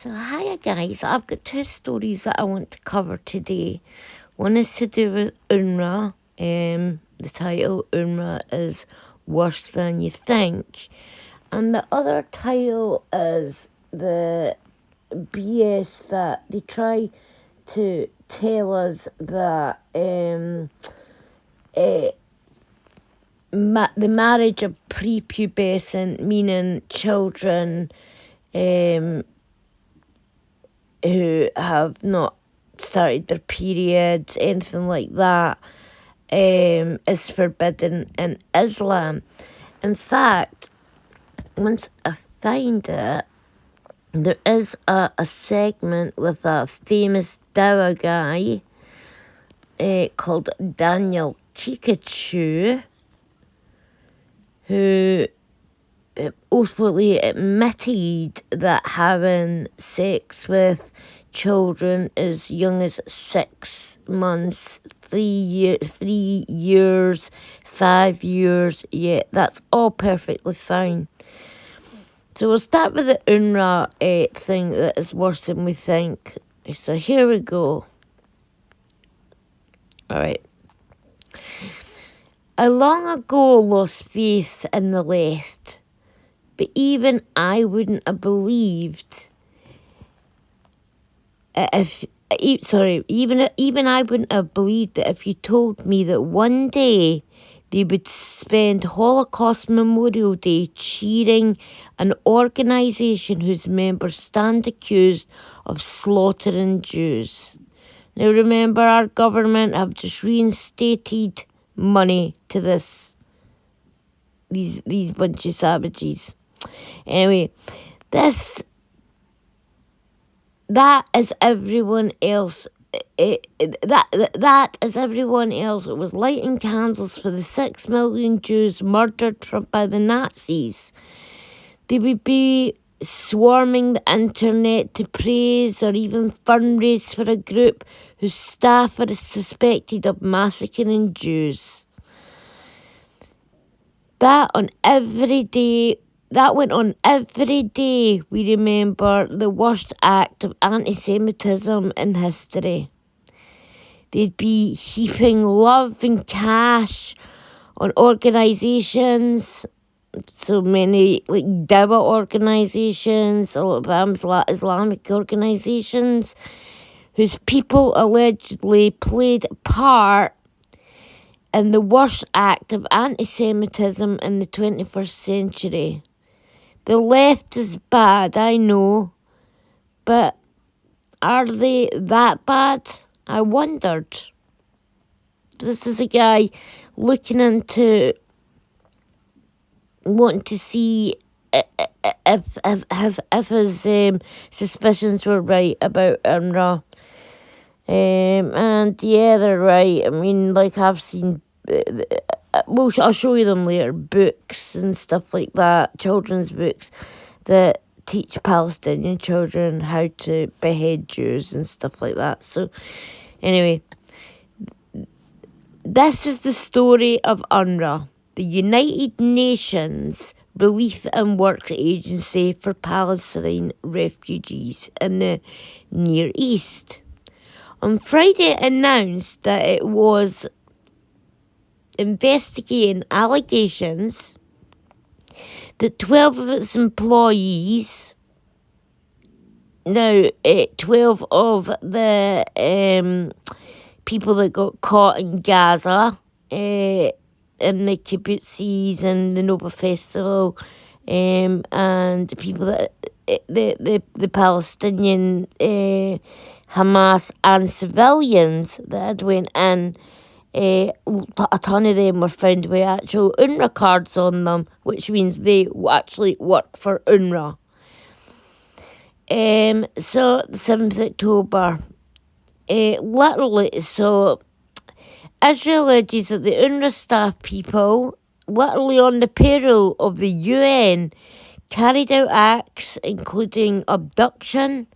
So hiya guys, I've got two stories that I want to cover today. One is to do with UNRWA. The title UNRWA is Worse Than You Think. And the other title is the BS that they try to tell us that the marriage of prepubescent, meaning children who have not started their periods, anything like that, is forbidden in Islam. In fact, once I find it, there is a segment with a famous Dawa guy called Daniel Kikachu, who ultimately admitted that having sex with children as young as 6 months, 3 years, 5 years, yeah, that's all perfectly fine. So we'll start with the UNRWA thing that is worse than we think. So here we go. Alright. I long ago lost faith in the left, but even I wouldn't have believed even I wouldn't have believed it if you told me that one day they would spend Holocaust Memorial Day cheering an organisation whose members stand accused of slaughtering Jews. Now remember, our government have just reinstated money to these bunch of savages. Anyway, that is everyone else. That is everyone else. It was lighting candles for the 6 million Jews murdered by the Nazis. They would be swarming the internet to praise or even fundraise for a group whose staff are suspected of massacring Jews. That went on every day. We remember the worst act of anti-Semitism in history. They'd be heaping love and cash on organisations, so many like Dawa organisations, a lot of Islamic organisations, whose people allegedly played a part in the worst act of anti-Semitism in the 21st century. The left is bad, I know, but are they that bad? I wondered. This is a guy looking into wanting to see if his suspicions were right about UNRWA. And yeah, they're right. I mean, like, I've seen, I'll show you them later, books and stuff like that, children's books that teach Palestinian children how to behead Jews and stuff like that. So anyway, this is the story of UNRWA, the United Nations Relief and Works Agency for Palestine refugees in the Near East. On Friday, it announced that it was investigating allegations that 12 of its employees, 12 of the people that got caught in Gaza, in the kibbutzes and the Nova Festival, and the people that the Palestinian Hamas and civilians that had went in, a ton of them were found with actual UNRWA cards on them, which means they actually work for UNRWA. So the 7th of October, Israel alleges that the UNRWA staff people, literally on the payroll of the UN, carried out acts including abduction,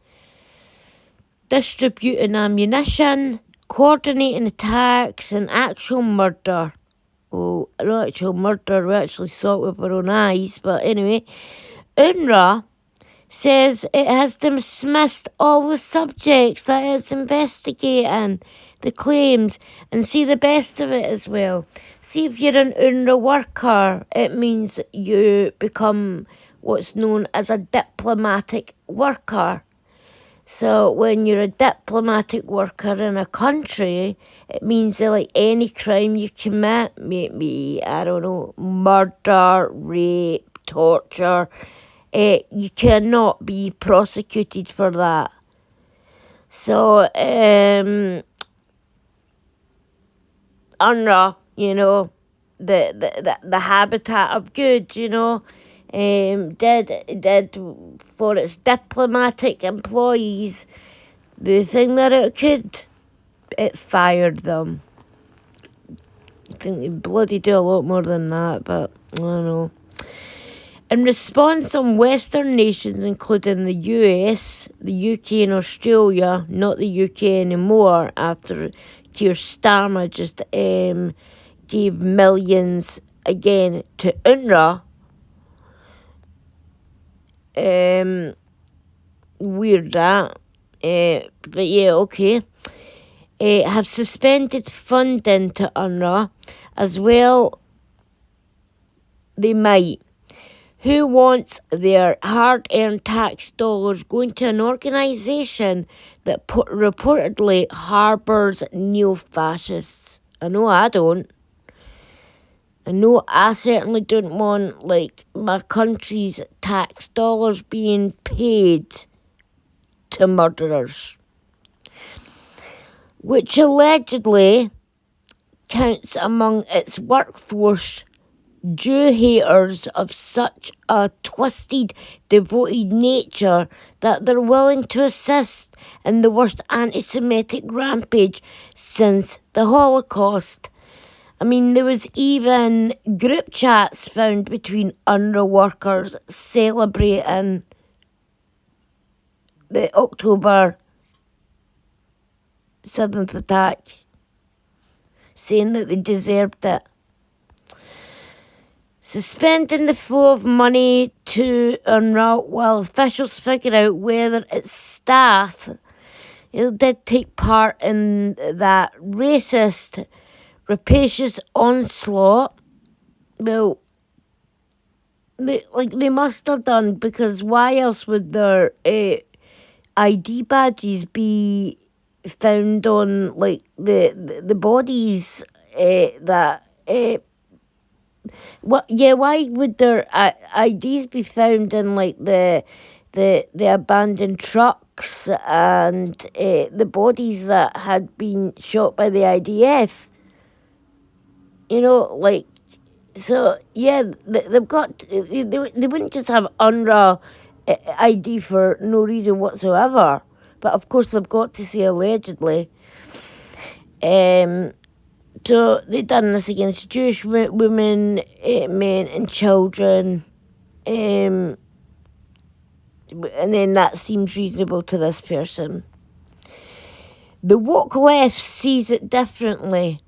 distributing ammunition, coordinating attacks, and actual murder. Well, not actual murder, we actually saw it with our own eyes, but anyway, UNRWA says it has dismissed all the subjects that it's investigating, the claims, and see the best of it as well. See, if you're an UNRWA worker, it means you become what's known as a diplomatic worker. So when you're a diplomatic worker in a country, it means that like any crime you commit, maybe, I don't know, murder, rape, torture, you cannot be prosecuted for that. So, UNRWA, the habitat of good, did for its diplomatic employees the thing that it could. It fired them. I think they bloody do a lot more than that, but I don't know. In response, some Western nations, including the US, the UK and Australia, not the UK anymore, after Keir Starmer just gave millions again to UNRWA. Weird that. But yeah, okay. Have suspended funding to UNRWA as well. They might. Who wants their hard-earned tax dollars going to an organisation that reportedly harbours neo-fascists? I know I don't. I know I certainly don't want, my country's tax dollars being paid to murderers. Which allegedly counts among its workforce Jew haters of such a twisted, devoted nature that they're willing to assist in the worst anti-Semitic rampage since the Holocaust. I mean, there was even group chats found between UNRWA workers celebrating the October 7th attack, saying that they deserved it. Suspending the flow of money to UNRWA while officials figure out whether its staff did take part in that racist, rapacious onslaught. Well, they must have done, because why else would their ID badges be found on the bodies that why would their IDs be found in the abandoned trucks and the bodies that had been shot by the IDF? So yeah, they've got they wouldn't just have UNRWA ID for no reason whatsoever. But of course they've got to say allegedly. So they've done this against Jewish women, men and children, and then that seems reasonable to this person. The woke left sees it differently.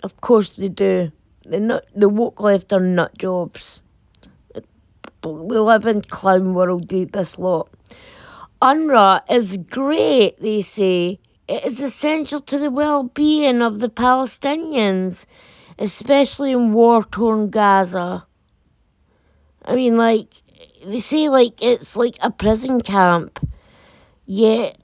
Of course they do. The woke left are nut jobs. We live in clown world, this lot. UNRWA is great, they say. It is essential to the well-being of the Palestinians, especially in war-torn Gaza. I mean, they say, it's like a prison camp. Yet,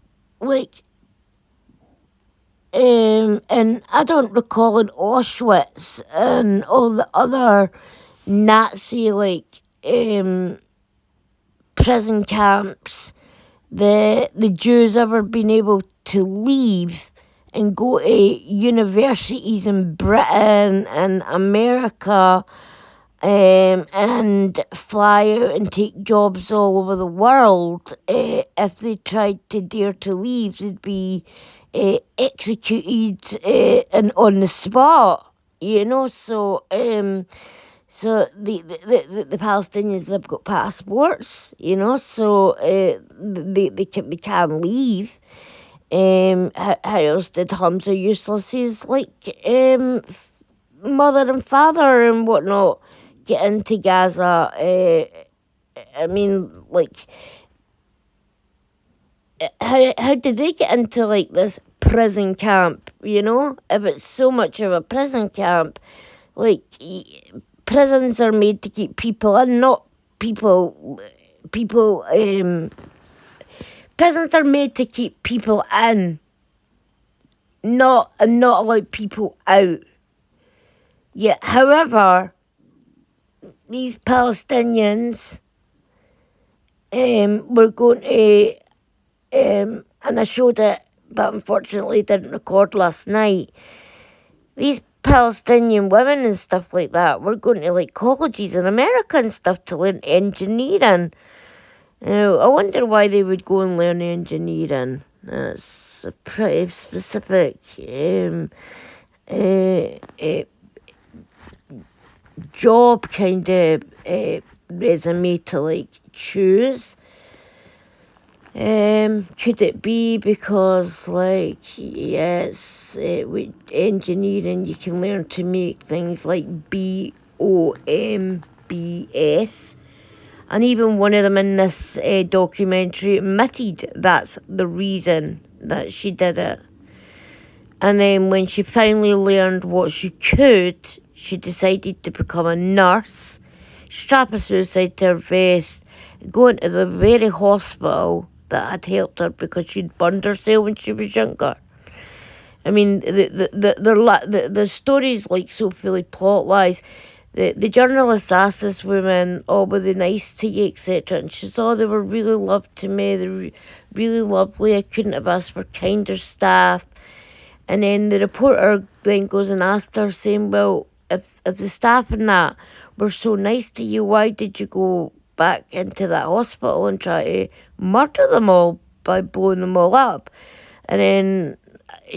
and I don't recall in Auschwitz and all the other Nazi, prison camps, the Jews ever been able to leave and go to universities in Britain and America, and fly out and take jobs all over the world. If they tried to dare to leave, they'd be executed and on the spot. So the Palestinians, they've got passports, so they can leave. How else did Hamza Yousaf's mother and father and whatnot get into Gaza I mean, like, how did they get into like this prison camp? You know, if it's so much of a prison camp, like prisons are made to keep people in, not people. People. Prisons are made to keep people in, not allow people out. Yeah. However, these Palestinians were going to and I showed it, but unfortunately didn't record last night. These Palestinian women and stuff like that were going to like colleges in America and stuff to learn engineering. I wonder why they would go and learn engineering. That's a pretty specific job kind of resume to like choose. Could it be because, like, yes, with engineering you can learn to make things like BOMBS, and even one of them in this documentary admitted that's the reason that she did it. And then when she finally learned what she could, she decided to become a nurse, strap a suicide to her vest, go into the very hospital that had helped her because she'd burned herself when she was younger. I mean, the story's like so full of plot lies. The journalist asked this woman, "Oh, were they nice to you, etc.?" And she said, "Oh, they were really loved to me. They were really lovely. I couldn't have asked for kinder staff." And then the reporter then goes and asks her, saying, "Well, if the staff and that were so nice to you, why did you go back into that hospital and try to murder them all by blowing them all up?" And then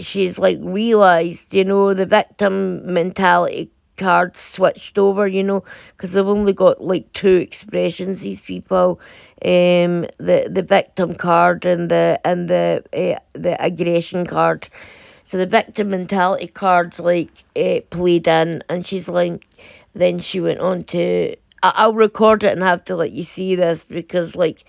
she's like realised, the victim mentality card switched over, because they've only got like two expressions, these people, the victim card and the aggression card. So the victim mentality card's like played in, and she's like, then she went on to, I'll record it and have to let you see this, because like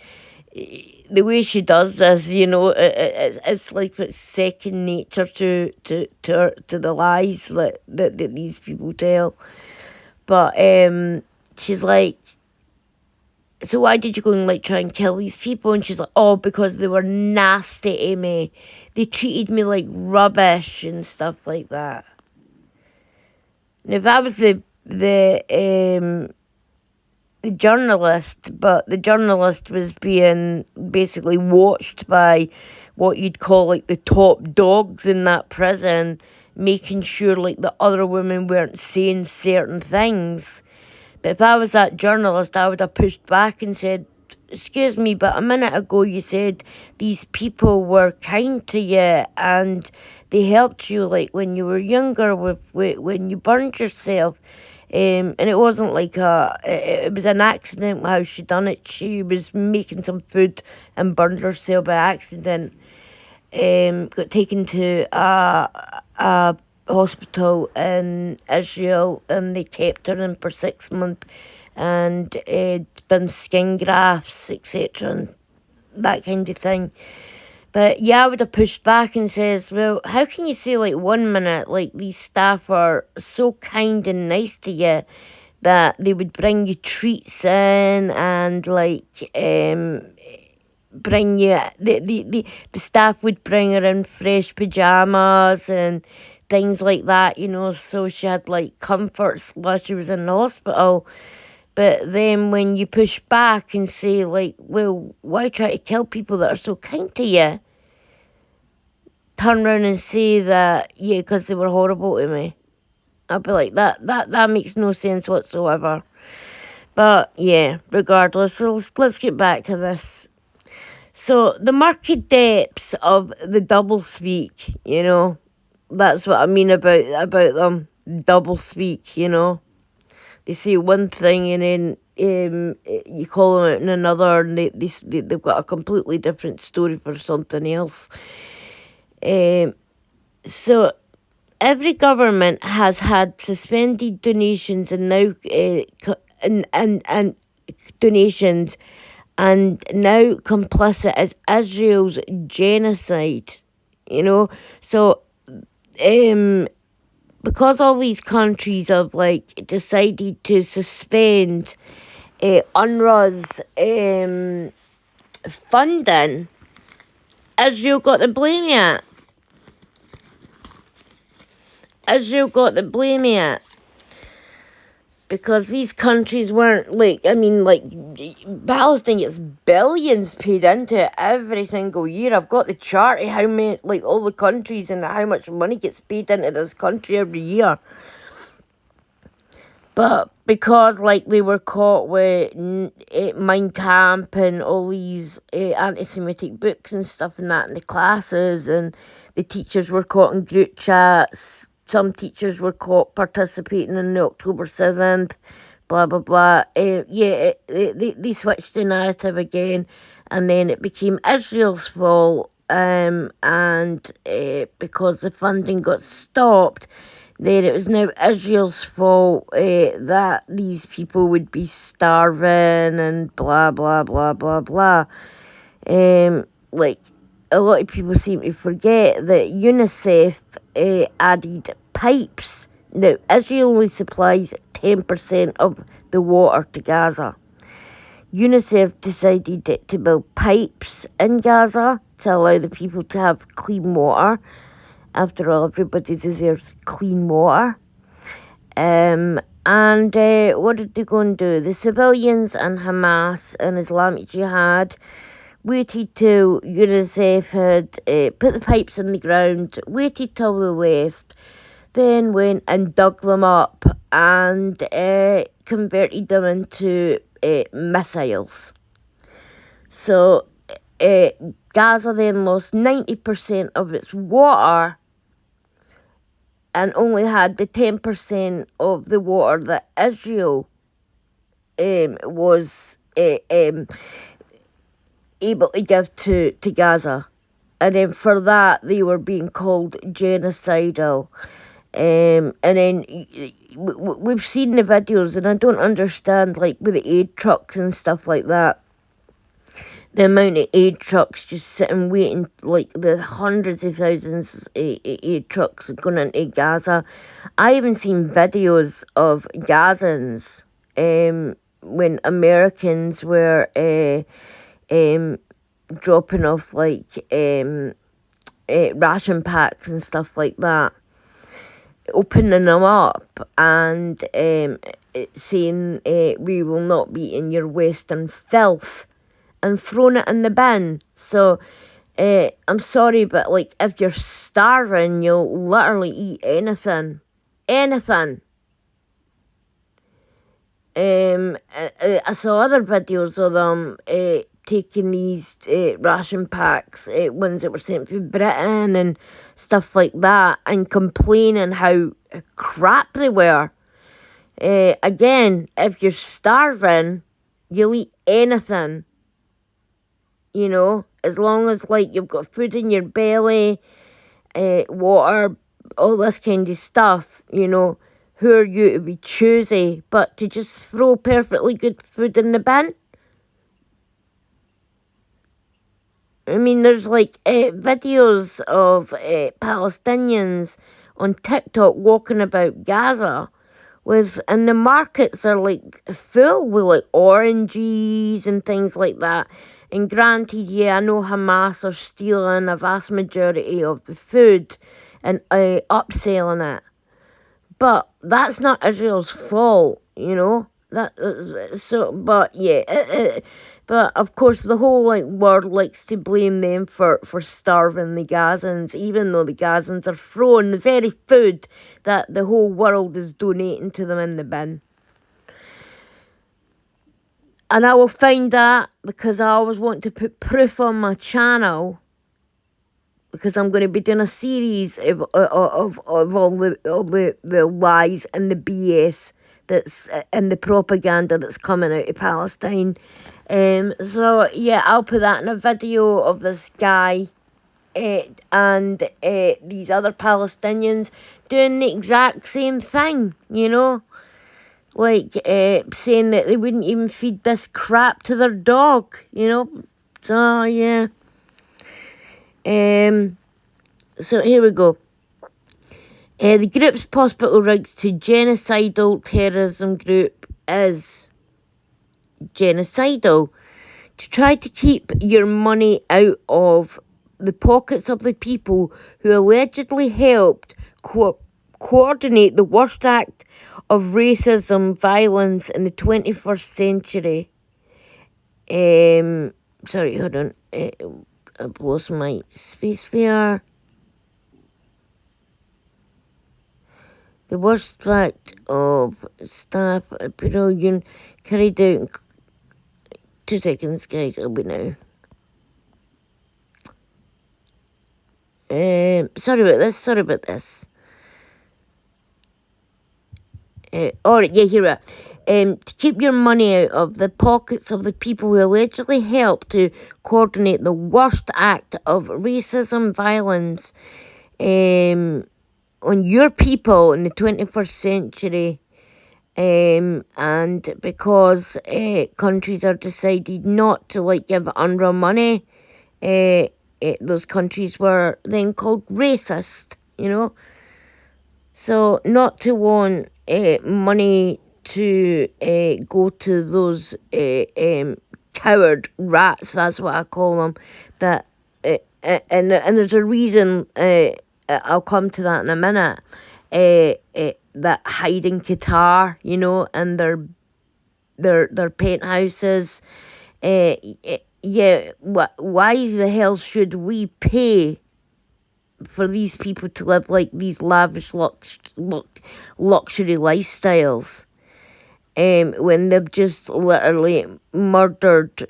the way she does this, it's like it's second nature to the lies that these people tell. But she's like, "So why did you go and like try and kill these people?" And she's like, "Oh, because they were nasty to me. They treated me like rubbish and stuff like that." And if I was the journalist, but the journalist was being basically watched by what you'd call like the top dogs in that prison, making sure like the other women weren't saying certain things. But if I was that journalist, I would have pushed back and said, "Excuse me, but a minute ago you said these people were kind to you and they helped you like when you were younger with when you burned yourself." And it wasn't like it was an accident how she done it. She was making some food and burned herself by accident. Got taken to a hospital in Israel, and they kept her in for 6 months and done skin grafts, etc., and that kind of thing. But yeah, I would have pushed back and says, "Well, how can you say like 1 minute like these staff are so kind and nice to you that they would bring you treats in and like bring you the staff would bring her in fresh pajamas and things like that, so she had like comforts while she was in the hospital." But then when you push back and say like, "Well, why try to kill people that are so kind to you?" Turn around and say that, yeah, because they were horrible to me. I'll be like, that makes no sense whatsoever. But yeah, regardless, so let's get back to this. So the murky depths of the doublespeak, that's what I mean about them. Doublespeak, they say one thing and then you call them out in another, and they've got a completely different story for something else. So every government has had suspended donations and now and donations, and now complicit as Israel's genocide. So because all these countries have decided to suspend UNRWA's funding, Israel got the blame yet. Because these countries weren't Palestine gets billions paid into it every single year. I've got the chart of how many, all the countries and how much money gets paid into this country every year. But because they were caught with Mein Kampf and all these anti-Semitic books and stuff and that in the classes, and the teachers were caught in group chats. Some teachers were caught participating in the October 7th, blah, blah, blah. They switched the narrative again, and then it became Israel's fault, and because the funding got stopped, then it was now Israel's fault that these people would be starving and blah, blah, blah, blah, blah. A lot of people seem to forget that UNICEF added pipes. Now, Israel only supplies 10% of the water to Gaza. UNICEF decided to build pipes in Gaza to allow the people to have clean water. After all, everybody deserves clean water. And what did they go and do? The civilians and Hamas and Islamic Jihad waited till UNICEF had put the pipes in the ground, waited till they left, then went and dug them up and converted them into missiles. So Gaza then lost 90% of its water and only had the 10% of the water that Israel was able to give to Gaza. And then for that, they were being called genocidal. And then we've seen the videos, and I don't understand, with the aid trucks and stuff like that. The amount of aid trucks just sitting waiting, the hundreds of thousands of aid trucks going into Gaza. I even seen videos of Gazans when Americans were dropping off ration packs and stuff like that, opening them up and saying we will not be in your Western filth, and thrown it in the bin. So I'm sorry, but if you're starving, you'll literally eat anything. I saw other videos of them taking these ration packs, ones that were sent from Britain and stuff like that, and complaining how crap they were. Again, if you're starving, you'll eat anything. As long as you've got food in your belly, water, all this kind of stuff, who are you to be choosy, but to just throw perfectly good food in the bin? I mean, there's videos of Palestinians on TikTok walking about Gaza and the markets are full with oranges and things like that. And granted, I know Hamas are stealing a vast majority of the food and upselling it, but that's not Israel's fault, But of course, the whole world likes to blame them for starving the Gazans, even though the Gazans are throwing the very food that the whole world is donating to them in the bin. And I will find that, because I always want to put proof on my channel, because I'm going to be doing a series of all the lies and the BS that's and the propaganda that's coming out of Palestine. So yeah, I'll put that in a video of this guy and these other Palestinians doing the exact same thing, like saying that they wouldn't even feed this crap to their dog, So yeah. So here we go. The group's possible links to genocidal terrorism group is genocidal. To try to keep your money out of the pockets of the people who allegedly helped coordinate the worst act of racism violence in the 21st century. Sorry, hold on. I've lost my space there. The worst act of staff at Brilliant carried out. 2 seconds, guys. I'll be now. Sorry about this. Alright, yeah, here we are. To keep your money out of the pockets of the people who allegedly helped to coordinate the worst act of racism violence on your people in the 21st century. And because countries are decided not to give UNRWA money, those countries were then called racist, So not to want money to go to those coward rats, that's what I call them, that and there's a reason, I'll come to that in a minute, that hide in Qatar, and their penthouses. Yeah, why the hell should we pay for these people to live like these lavish luxury lifestyles, when they've just literally murdered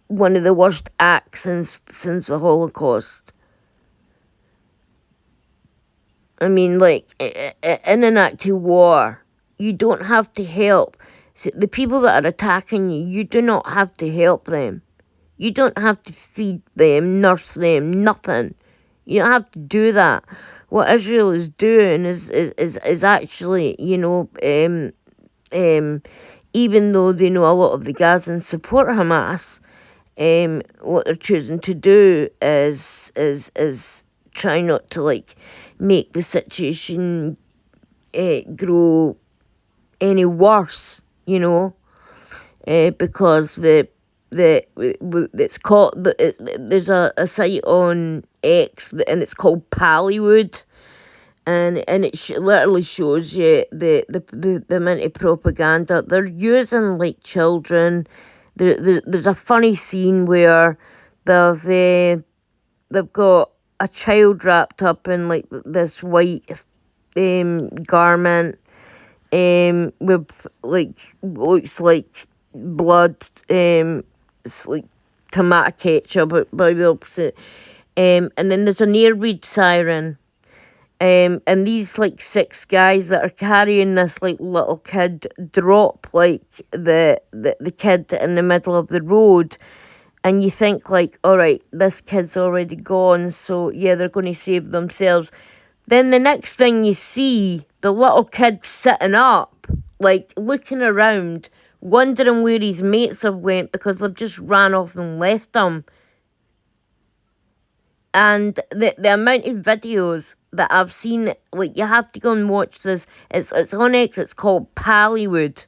one of the worst acts since the Holocaust. I mean, in an active war, you don't have to help. So the people that are attacking you, you do not have to help them. You don't have to feed them, nurse them, nothing. You don't have to do that. What Israel is doing is actually, even though they know a lot of the Gazans support Hamas, what they're choosing to do is try not to make the situation grow any worse, because it's called, there's a site on X and it's called Pallywood, and it literally shows you the amount of propaganda they're using, children. There's a funny scene where they've got a child wrapped up in this white garment, with looks like blood, it's like tomato ketchup by the opposite, and then there's an air raid siren, and these 6 guys that are carrying this little kid drop the kid in the middle of the road. And you think alright, this kid's already gone, so yeah, they're going to save themselves. Then the next thing you see, the little kid sitting up, looking around, wondering where his mates have went because they've just ran off and left him. And the amount of videos that I've seen, you have to go and watch this. It's on X, it's called Pallywood.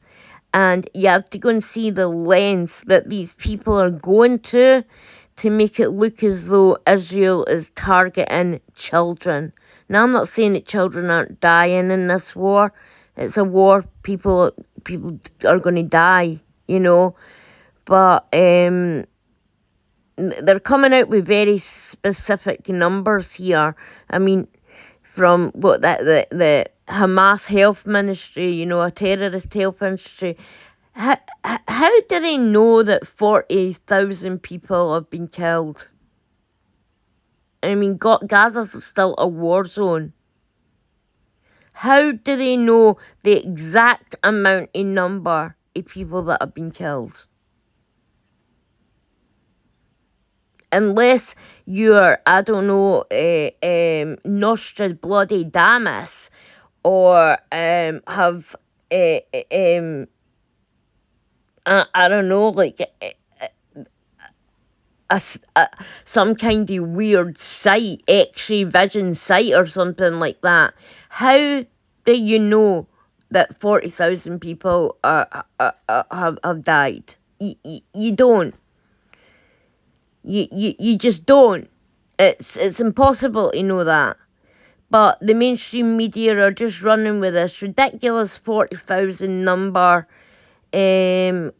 And you have to go and see the lengths that these people are going to make it look as though Israel is targeting children. Now, I'm not saying that children aren't dying in this war. It's a war. People are going to die, But they're coming out with very specific numbers here. I mean, from what the Hamas Health Ministry, a terrorist health ministry. How do they know that 40,000 people have been killed? I mean, Gaza's still a war zone. How do they know the exact amount in number of people that have been killed? unless you're, I don't know, Nostradamus bloody Damus, or have I don't know, like some kind of weird sight, X-ray vision sight or something like that. How do you know that 40,000 people have died? You don't. You just don't. It's impossible to know that. But the mainstream media are just running with this ridiculous 40,000 number, and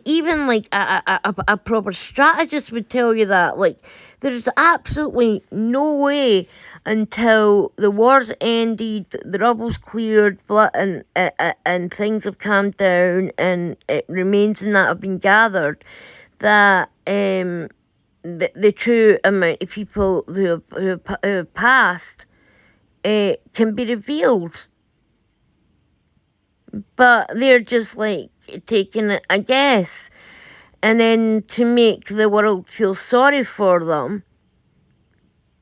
even like a proper strategist would tell you that, like, there's absolutely no way until the war's ended, the rubble's cleared, and things have calmed down, and remains and that have been gathered, that the true amount of people who have passed can be revealed. But they're just like taking it, I guess, and then to make the world feel sorry for them.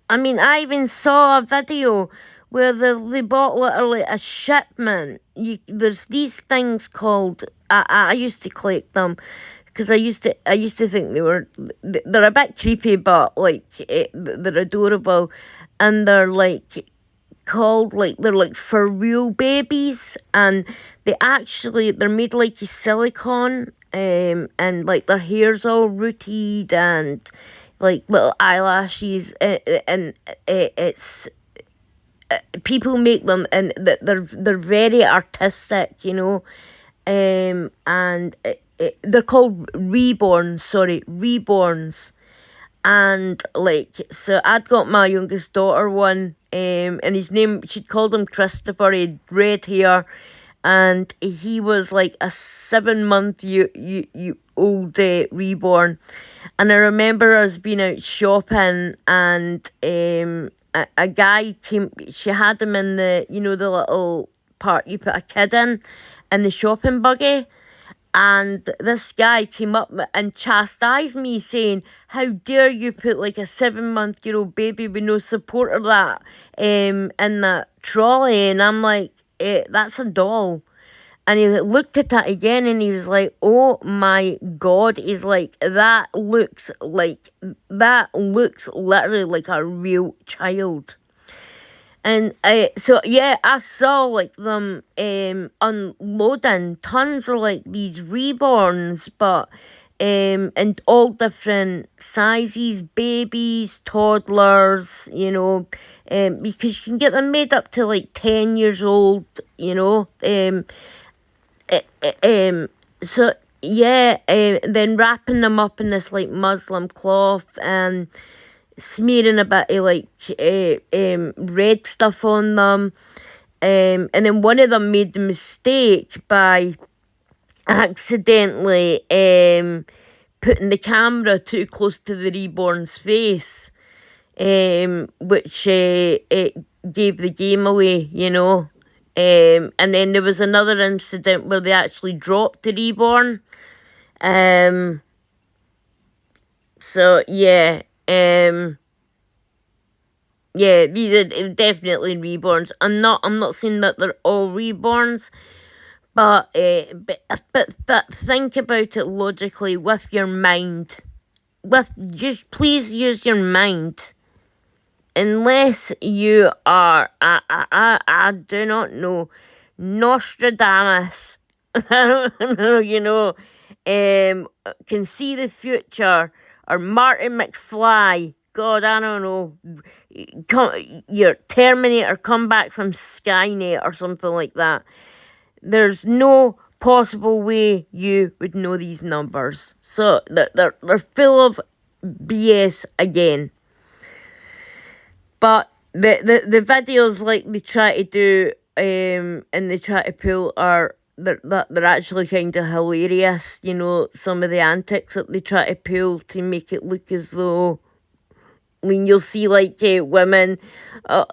I mean, I even saw a video where they bought literally a shipment. There's these things called, I used to collect them because I used to think they're a bit creepy, but like they're adorable, and they're like called, like, they're like for real babies, and they're made like a silicone, and like their hair's all rooted, and like little eyelashes, and it's people make them, and they're very artistic, you know, and they're called reborns. And like, so I'd got my youngest daughter one, and his name, she'd called him Christopher. He had red hair, and he was like a 7-month old reborn. And I remember us being out shopping, and a guy came. She had him in the, you know, the little part you put a kid in the shopping buggy. And this guy came up and chastised me, saying, "How dare you put like a 7-month-old baby with no support or that in that trolley?" And I'm like, "That's a doll." And he looked at that again, and he was like, "Oh my God!" He's like, that looks literally like a real child." And so yeah, I saw like them unloading tons of like these reborns, but and all different sizes, babies, toddlers, you know, because you can get them made up to like 10 years old, you know, so yeah, then wrapping them up in this like Muslim cloth and smearing a bit of like red stuff on them, and then one of them made the mistake by accidentally putting the camera too close to the reborn's face, which it gave the game away, you know. And then there was another incident where they actually dropped the reborn. So yeah. Yeah, these are definitely reborns. I'm not saying that they're all reborns, but think about it logically with your mind. Just please use your mind. Unless you are, I do not know, Nostradamus. I don't know, you know, can see the future, or Martin McFly. God, I don't know. Your Terminator come back from Skynet or something like that. There's no possible way you would know these numbers. So they're full of BS again. But the videos like they try to do, and they try to pull they're actually kind of hilarious. You know, some of the antics that they try to pull to make it look as though, I mean, you'll see like women, there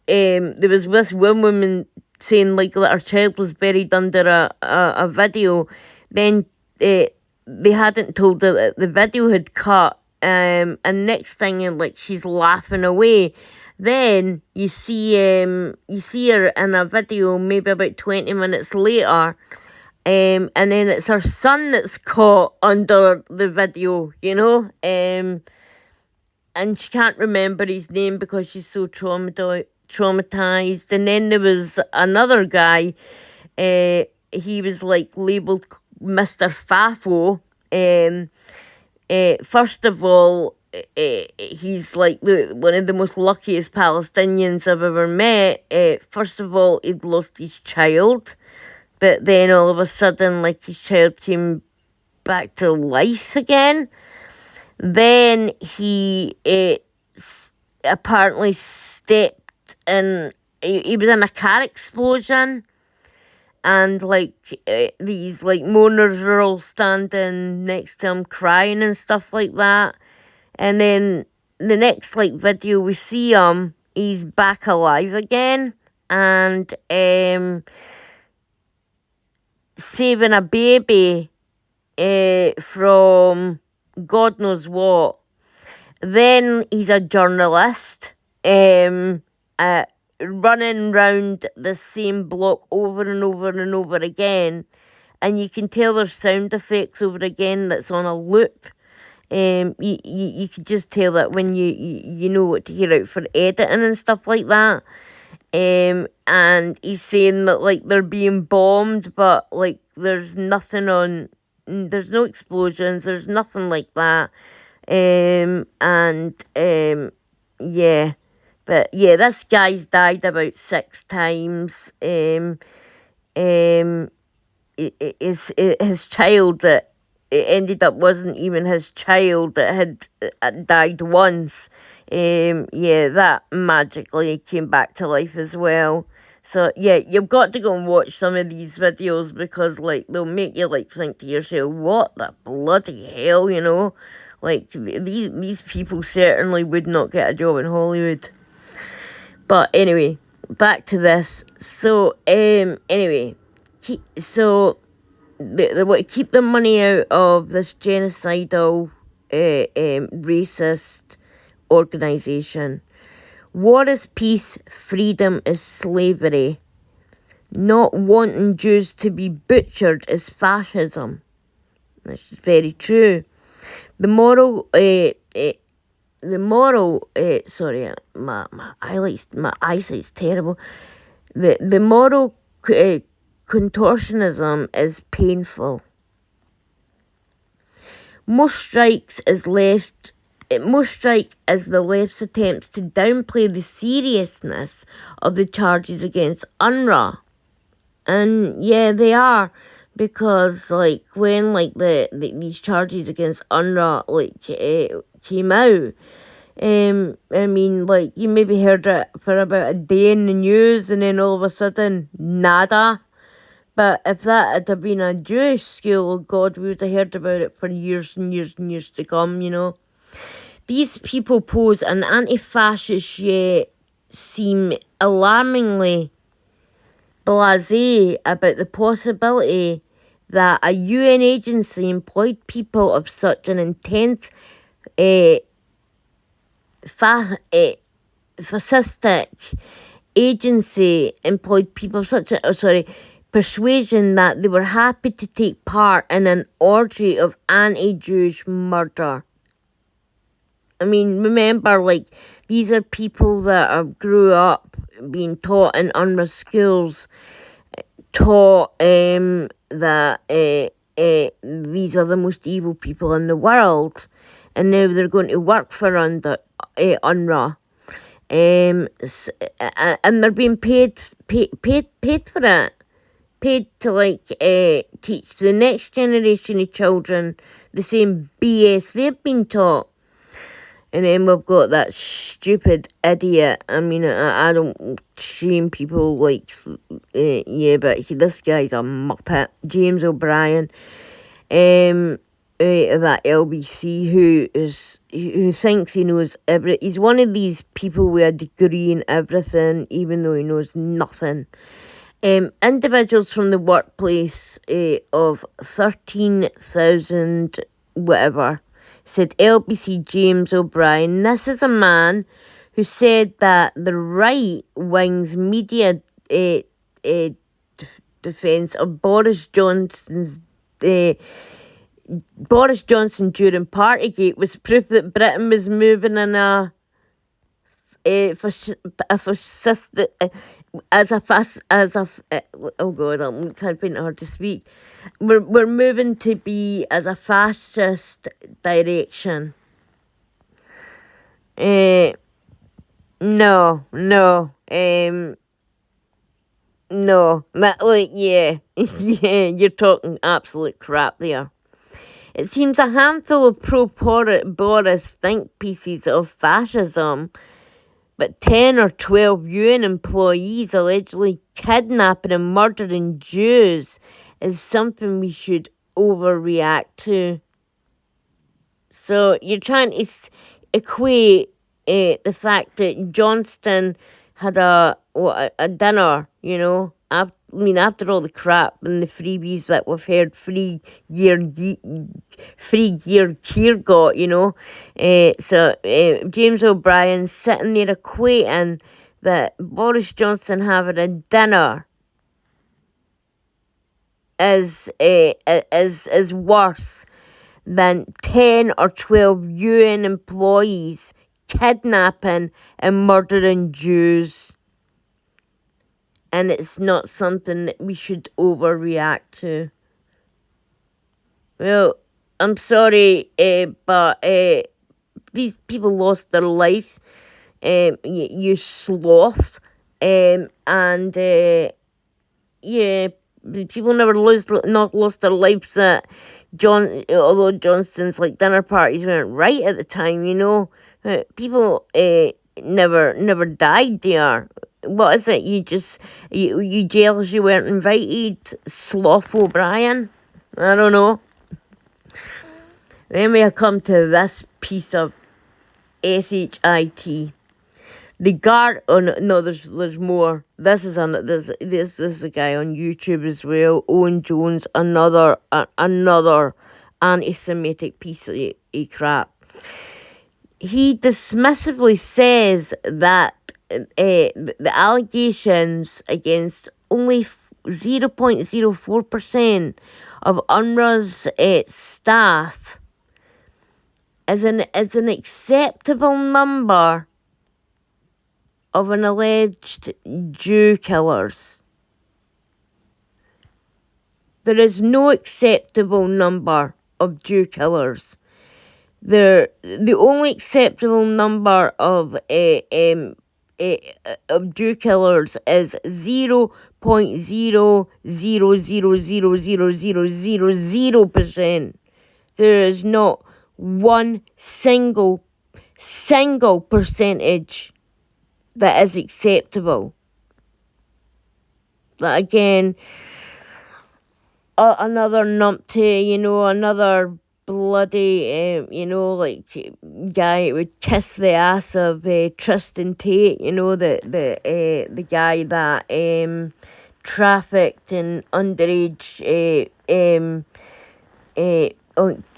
was this one woman saying like that her child was buried under a video. Then they hadn't told her that the video had cut. And next thing, like, she's laughing away. Then you see her in a video maybe about 20 minutes later. And then it's her son that's caught under the video, you know. And she can't remember his name because she's so traumatized. And then there was another guy. He was like labeled Mr. Fafo. First of all, he's like one of the most luckiest Palestinians I've ever met. First of all, he'd lost his child, but then all of a sudden, like, his child came back to life again. Then he apparently stepped in. He was in a car explosion. And, like, these, like, mourners are all standing next to him crying and stuff like that. And then the next, like, video we see him, he's back alive again. And saving a baby from God knows what. Then he's a journalist. Running round the same block over and over and over again, and you can tell there's sound effects over again that's on a loop. You can just tell that when you know what to hear out for editing and stuff like that. And he's saying that, like, they're being bombed, but, like, there's no explosions, there's nothing like that. Yeah. But yeah, this guy's died about 6 times. His child that it ended up wasn't even his child that had died once. That magically came back to life as well. So yeah, you've got to go and watch some of these videos because, like, they'll make you, like, think to yourself, what the bloody hell, you know? Like, these people certainly would not get a job in Hollywood. But anyway, back to this. So, they want to keep the money out of this genocidal, racist organisation. War is peace, freedom is slavery. Not wanting Jews to be butchered is fascism. That's very true. My eyesight's terrible. The moral contortionism is painful. Most strike is the left's attempts to downplay the seriousness of the charges against UNRWA. And yeah, they are. Because, like, when, like, these charges against UNRWA, like, came out, I mean, like, you maybe heard it for about a day in the news, and then all of a sudden, nada. But if that had been a Jewish school, God, we would have heard about it for years and years and years to come, you know. These people pose an anti-fascist yet seem alarmingly blasé about the possibility that a UN agency employed people of such an intense fascistic agency employed people of such a persuasion that they were happy to take part in an orgy of anti-Jewish murder. I mean, remember, like, these are people that grew up being taught in UNRWA schools, taught that these are the most evil people in the world, and now they're going to work for UNRWA, and they're being paid for it, paid to, like, teach the next generation of children the same BS they've been taught. And then we've got that stupid idiot. I mean, I don't shame people, like, but this guy's a muppet. James O'Brien, that LBC, who thinks he knows everything. He's one of these people with a degree in everything, even though he knows nothing. Individuals from the workplace of 13,000 whatever said LBC James O'Brien. This is a man who said that the right wing's media defence of Boris Johnson during Partygate was proof that Britain was moving in a fascist oh god, I'm kind of finding it hard to speak. We're moving to be as a fascist direction. No, no, no, that like yeah, yeah, you're talking absolute crap there. It seems a handful of pro-Boris think pieces of fascism, but 10 or 12 UN employees allegedly kidnapping and murdering Jews is something we should overreact to. So you're trying to equate the fact that Johnston had a dinner, after all the crap and the freebies that we've heard, free year cheer got, So James O'Brien sitting there equating that Boris Johnson having a dinner is worse than 10 or 12 UN employees kidnapping and murdering Jews. And it's not something that we should overreact to. Well, I'm sorry, but these people lost their life. You sloth. And yeah, people not lost their lives at although Johnston's dinner parties weren't right at the time, people never died there. What is it? You jealous you weren't invited, Sloth O'Brien? I don't know. Then we come to this piece of shit. The guard. Oh no, there's more. This is a guy on YouTube as well. Owen Jones, another anti-Semitic piece of crap. He dismissively says that the allegations against only 0.04% of UNRWA's staff is an acceptable number of an alleged Jew killers. There is no acceptable number of Jew killers. The only acceptable number of Jew killers is 0.000000000%. There is not one single percentage that is acceptable. But again, another numpty, another bloody, guy who would kiss the ass of Tristan Tate, the guy that trafficked in underage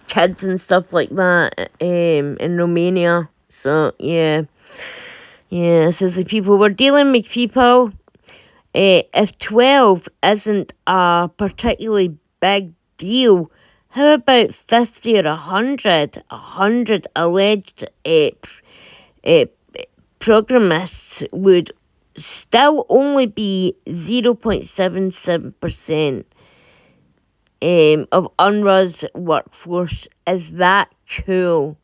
kids and stuff like that in Romania. So yeah, so the people we're dealing with, people. If 12 isn't a particularly big deal, how about 50 or 100? 100 alleged programists would still only be 0.77% of UNRWA's workforce. Is that cool?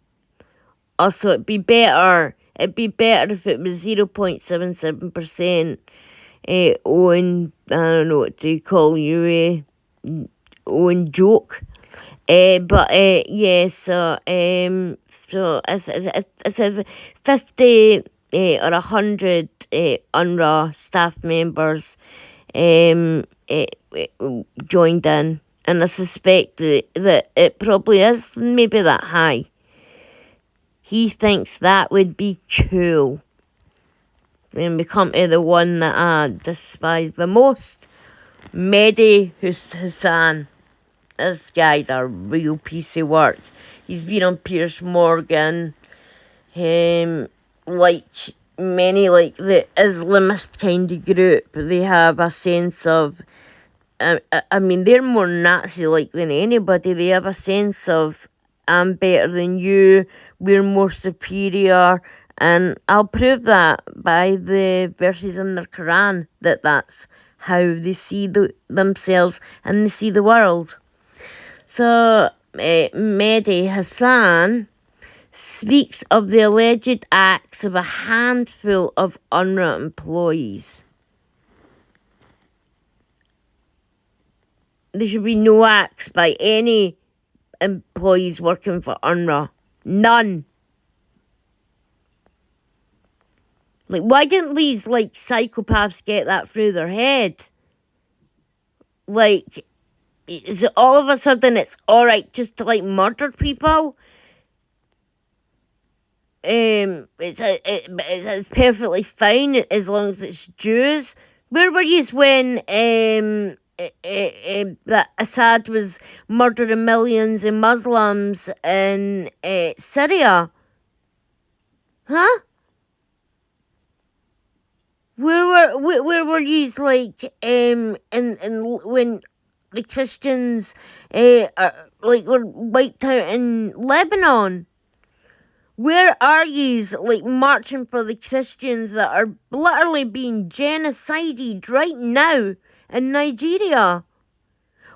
Also, it'd be better if it was 0.77%. Owen, I don't know what to call you, Owen joke. But yeah, so if 50 or 100 UNRWA staff members joined in, and I suspect that it probably is maybe that high. He thinks that would be cool. Then we come to the one that I despise the most. Mehdi Hassan. This guy's a real piece of work. He's been on Piers Morgan. Like many, like the Islamist kind of group, they have a sense of, I mean, they're more Nazi-like than anybody. They have a sense of, I'm better than you, we're more superior, and I'll prove that by the verses in their Quran, that's how they see themselves and they see the world. So, Mehdi Hassan speaks of the alleged acts of a handful of UNRWA employees. There should be no acts by any employees working for UNRWA. None. Like, why didn't these, like, psychopaths get that through their head? Like, is it all of a sudden it's alright just to, like, murder people? It's perfectly fine as long as it's Jews. Where were you when that Assad was murdering millions of Muslims in Syria? Huh? Where were you, like, and when the Christians were wiped out in Lebanon? Where are yous, like, marching for the Christians that are literally being genocided right now in Nigeria?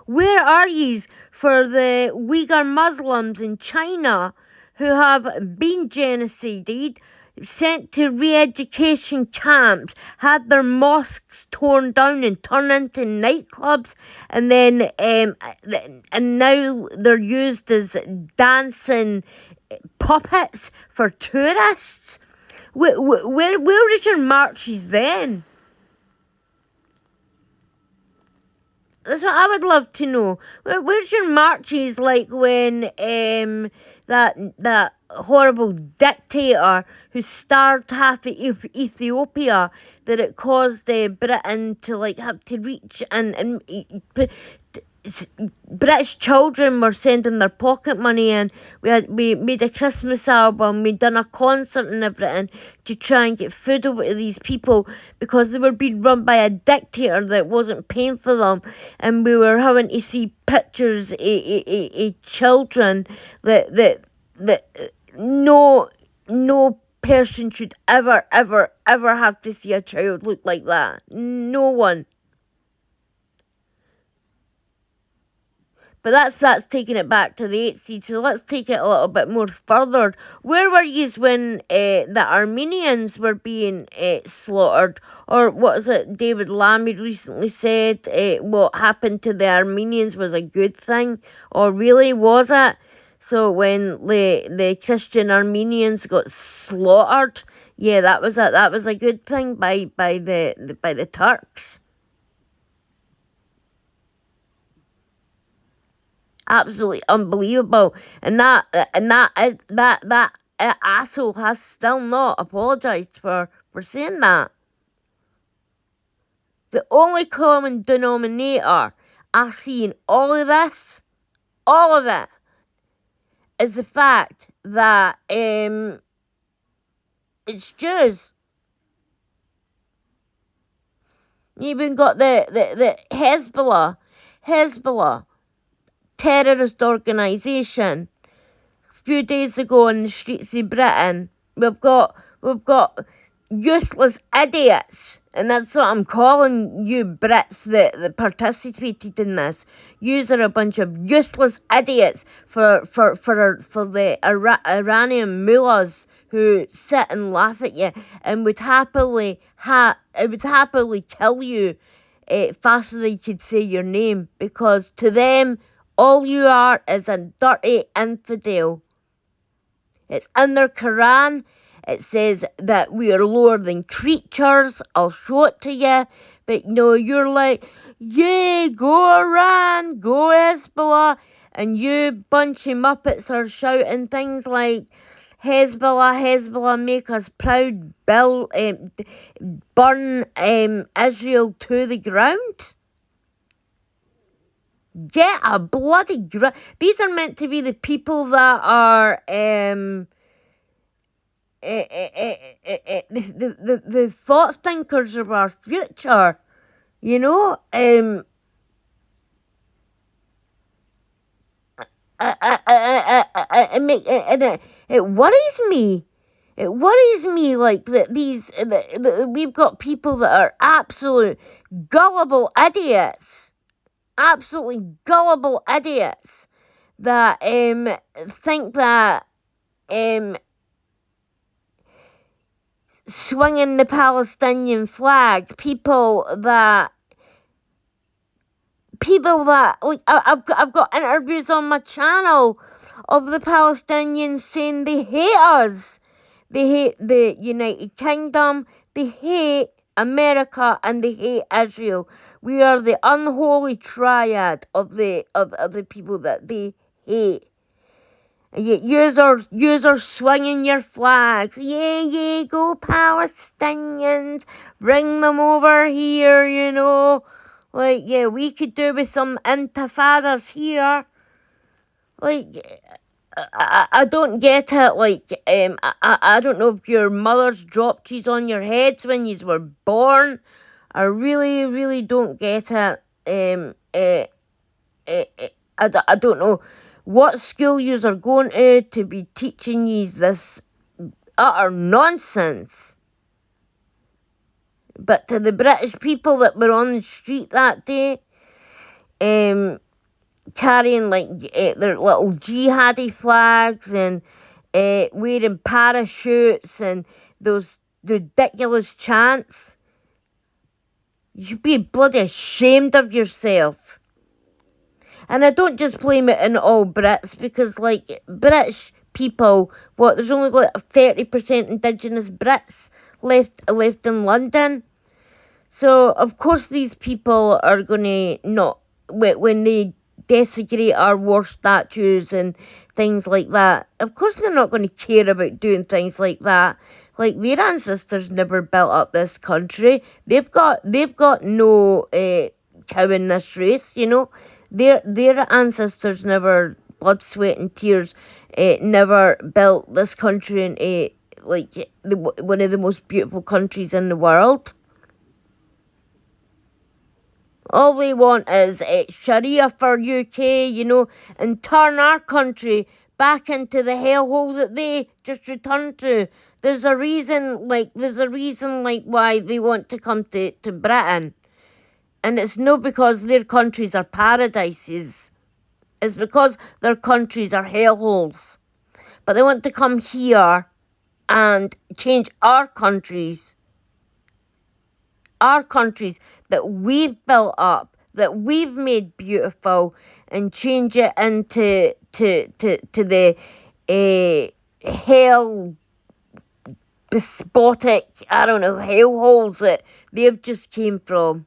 Where are yous for the Uyghur Muslims in China who have been genocided, sent to re-education camps, had their mosques torn down and turned into nightclubs, and then and now they're used as dancing puppets for tourists? Where was your marches then? That's what I would love to know. Where's your marches, like when that horrible dictator who starved half of Ethiopia, that it caused Britain to, like, have to reach and British children were sending their pocket money in. We made a Christmas album, we done a concert and everything to try and get food over to these people because they were being run by a dictator that wasn't paying for them, and we were having to see pictures of children that no person should ever have to see a child look like that. No one. But that's taking it back to the 80s, so let's take it a little bit more further. Where were yous when the Armenians were being slaughtered? Or what is it, David Lammy recently said, what happened to the Armenians was a good thing? Or really, was it? So when the Christian Armenians got slaughtered, yeah, that was a good thing by the Turks. Absolutely unbelievable, and that asshole has still not apologized for saying that. The only common denominator I see in all of this, all of it, is the fact that it's Jews. You even got the Hezbollah terrorist organisation. A few days ago in the streets of Britain, we've got useless idiots, and that's what I'm calling you Brits that participated in this. Yous are a bunch of useless idiots for the Iranian mullahs who sit and laugh at you and would happily kill you faster than you could say your name, because to them all you are is a dirty infidel. It's in their Quran. It says that we are lower than creatures. I'll show it to you. But no, you're like, yeah, go Iran, go Hezbollah. And you bunch of Muppets are shouting things like, Hezbollah, make us proud, burn Israel to the ground. Get a bloody grip. These are meant to be the people that are the thought thinkers of our future. You know, it worries me. It worries me like that we've got people that are absolute gullible idiots. Absolutely gullible idiots that think that swinging the Palestinian flag, people that like I've got interviews on my channel of the Palestinians saying they hate us, they hate the United Kingdom, they hate America, and they hate Israel. We are the unholy triad of the people that they hate. And yet yous are swinging your flags. Yeah, go Palestinians. Bring them over here, you know. Like, yeah, we could do with some intifadas here. Like, I don't get it. Like, I don't know if your mothers dropped cheese on your heads when you were born. I really, really don't get it. I don't know what school yous are going to be teaching yous this utter nonsense. But to the British people that were on the street that day, carrying like their little jihadi flags and wearing parachutes and those ridiculous chants, you should be bloody ashamed of yourself. And I don't just blame it on all Brits, because like British people, there's only like 30% Indigenous Brits left in London. So of course these people are gonna not, when they desecrate our war statues and things like that, of course they're not going to care about doing things like that. Like, their ancestors never built up this country. They've got no cow in this race, you know. Their ancestors never, blood, sweat and tears, never built this country into one of the most beautiful countries in the world. All they want is Sharia for UK, you know, and turn our country back into the hellhole that they just returned to. There's a reason why they want to come to Britain. And it's not because their countries are paradises. It's because their countries are hellholes. But they want to come here and change our countries that we've built up, that we've made beautiful, and change it into the hell, despotic, I don't know, hellholes that they've just came from.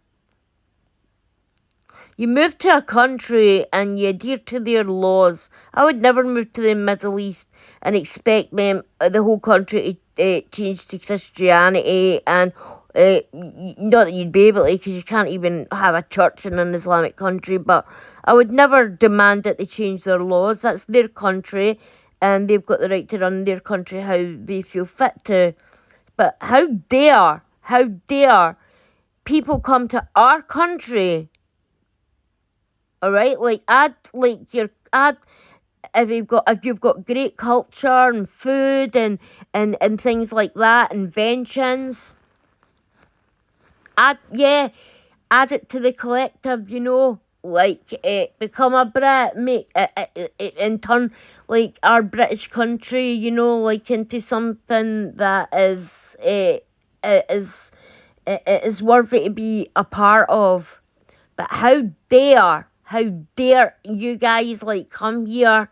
You move to a country and you adhere to their laws. I would never move to the Middle East and expect them, the whole country, to change to Christianity, and not that you'd be able to, because you can't even have a church in an Islamic country, but I would never demand that they change their laws. That's their country, and they've got the right to run their country how they feel fit to. But how dare people come to our country? All right, if you've got great culture and food and things like that, inventions, add it to the collective, you know, become a Brit, make and turn like our British country, you know, like into something that is worthy to be a part of. But how dare you guys come here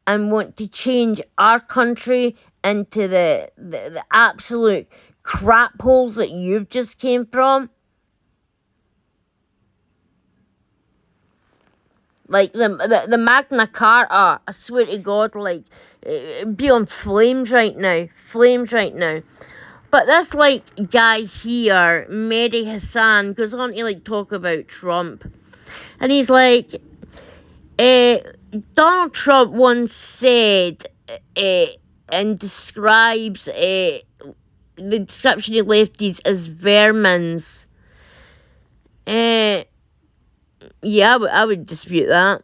and want to change our country into the absolute crap holes that you've just came from? Like, the Magna Carta, I swear to God, like, it'd be on flames right now. Flames right now. But this, like, guy here, Mehdi Hassan, goes on to, like, talk about Trump. And he's like, Donald Trump once said, and describes, the description he left is as vermins. Yeah, I would dispute that.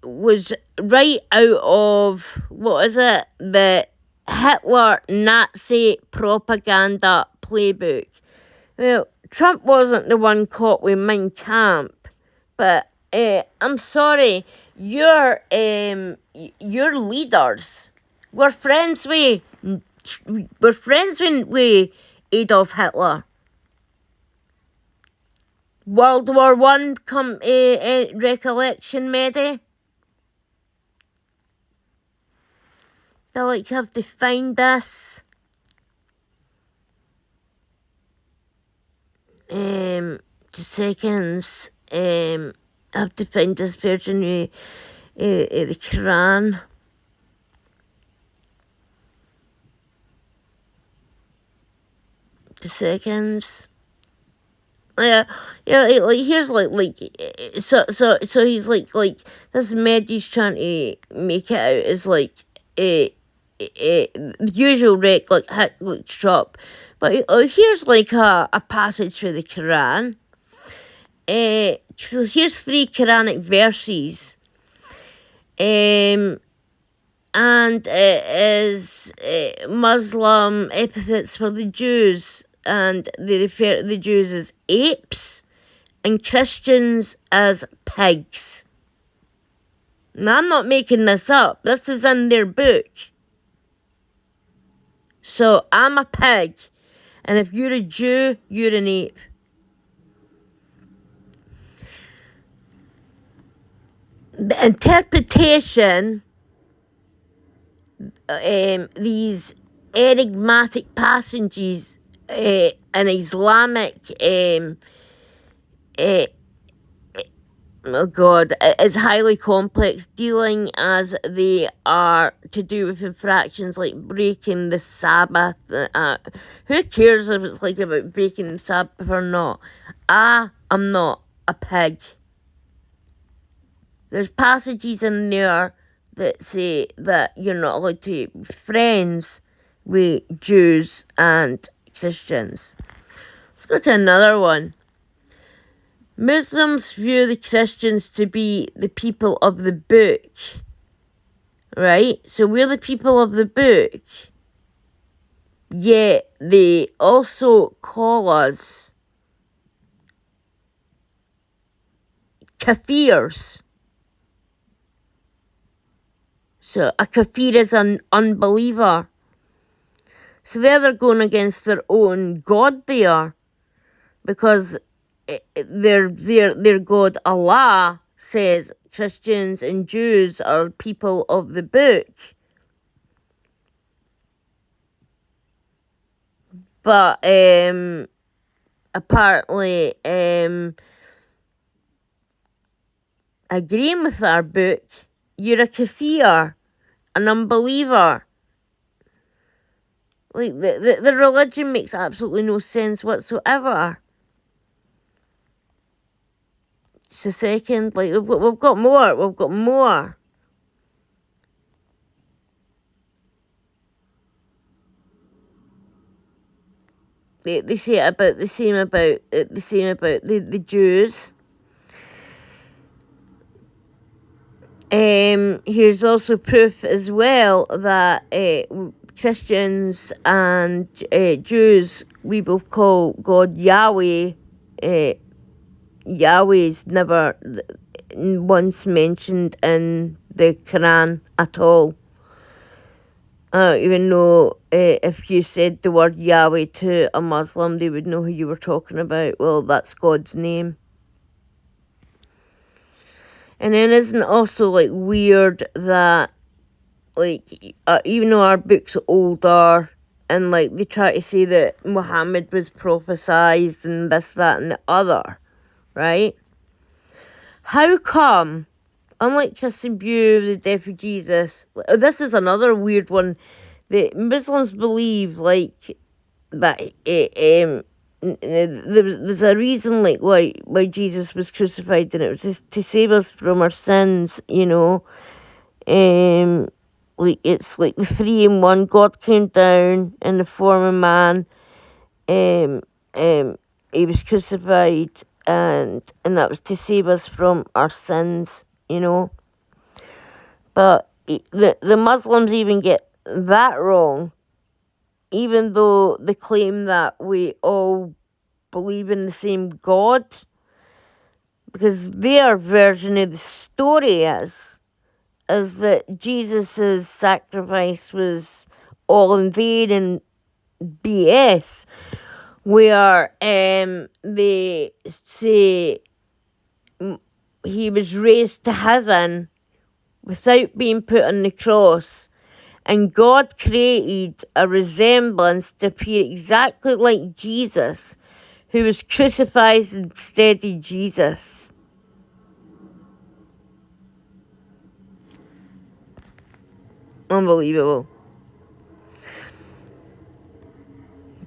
Was right out of, what is it? The Hitler Nazi propaganda playbook. Well, Trump wasn't the one caught with Mein Kampf, but I'm sorry, your leaders were friends with Adolf Hitler. World War One recollection, Mehdi? I like to have to find this. 2 seconds. I have to find this version of the Quran. The seconds. Yeah, like here's like so he's like this Mehdi's trying to make it out as like the usual wreck like Hitler's shop, but here's like a passage for the Quran. So here's 3 Quranic verses, and it is Muslim epithets for the Jews. And they refer to the Jews as apes and Christians as pigs. Now, I'm not making this up. This is in their book. So, I'm a pig. And if you're a Jew, you're an ape. The interpretation, these enigmatic passages, an Islamic, oh God, is highly complex, dealing as they are to do with infractions like breaking the Sabbath. Who cares if it's like about breaking the Sabbath or not? I am not a pig. There's passages in there that say that you're not allowed to be friends with Jews and Christians. Let's go to another one. Muslims view the Christians to be the people of the book. Right? So we're the people of the book. Yet they also call us kafirs. So a kafir is an unbeliever. So they're going against their own God there, because their God Allah says Christians and Jews are people of the book. But apparently agreeing with our book, you're a kafir, an unbeliever. Like, the religion makes absolutely no sense whatsoever. Just a second, like, we've got more. They say about the same about the Jews. Here's also proof as well that Christians and Jews, we both call God Yahweh. Yahweh's never once mentioned in the Quran at all. I don't even know if you said the word Yahweh to a Muslim, they would know who you were talking about. Well, that's God's name. And then isn't it also like weird that, like, even though our book's older, and like they try to say that Muhammad was prophesied and this, that, and the other, right? how come, unlike Christian view of the death of Jesus, this is another weird one, that Muslims believe, like, that there's a reason, like, why Jesus was crucified, and it was just to save us from our sins, like, it's like the 3-in-1. God came down in the form of man. He was crucified, and that was to save us from our sins, But the Muslims even get that wrong, even though they claim that we all believe in the same God, because their version of the story is that Jesus' sacrifice was all in vain and BS, where they say he was raised to heaven without being put on the cross, and God created a resemblance to appear exactly like Jesus, who was crucified instead of Jesus. Unbelievable.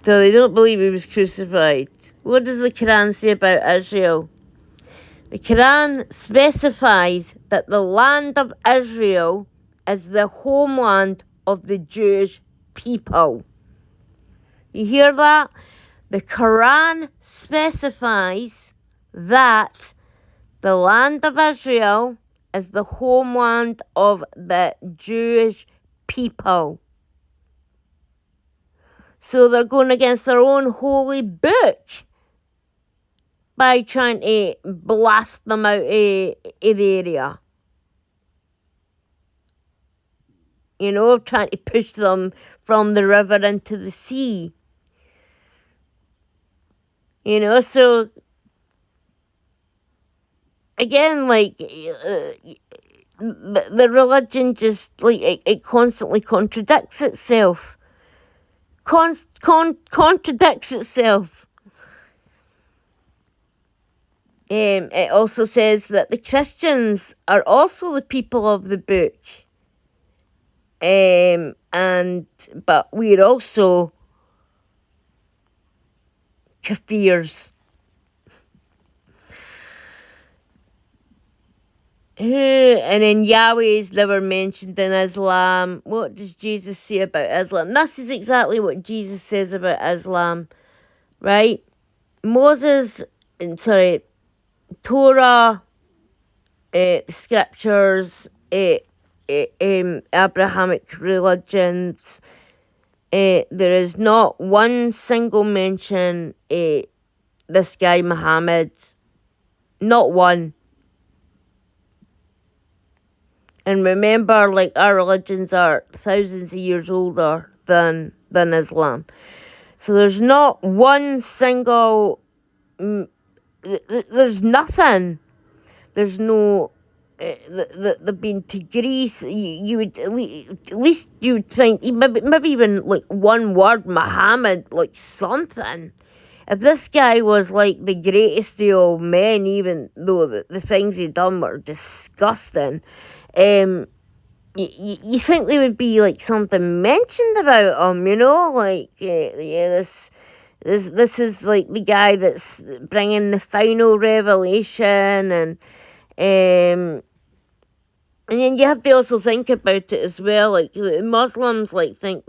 So they don't believe he was crucified. What does the Quran say about Israel? The Quran specifies that the land of Israel is the homeland of the Jewish people. You hear that? The Quran specifies that the land of Israel is the homeland of the Jewish people. So they're going against their own holy book by trying to blast them out of the area. Trying to push them from the river into the sea. So again, like, the religion just, like, it constantly contradicts itself. Contradicts itself. It also says that the Christians are also the people of the book. But we're also kafirs. And then Yahweh is never mentioned in Islam. What does Jesus say about Islam? This is exactly what Jesus says about Islam, right? Torah, scriptures, Abrahamic religions, there is not one single mention this guy Muhammad. Not one. And remember, like, our religions are thousands of years older than Islam. So there's not one single... there's nothing. There's no... they've been to Greece. You would at least you would think maybe even like one word Muhammad, like something. If this guy was like the greatest of all men, even though the things he done were disgusting, you think there would be like something mentioned about him, like this is like the guy that's bringing the final revelation, and then you have to also think about it as well, like the Muslims like think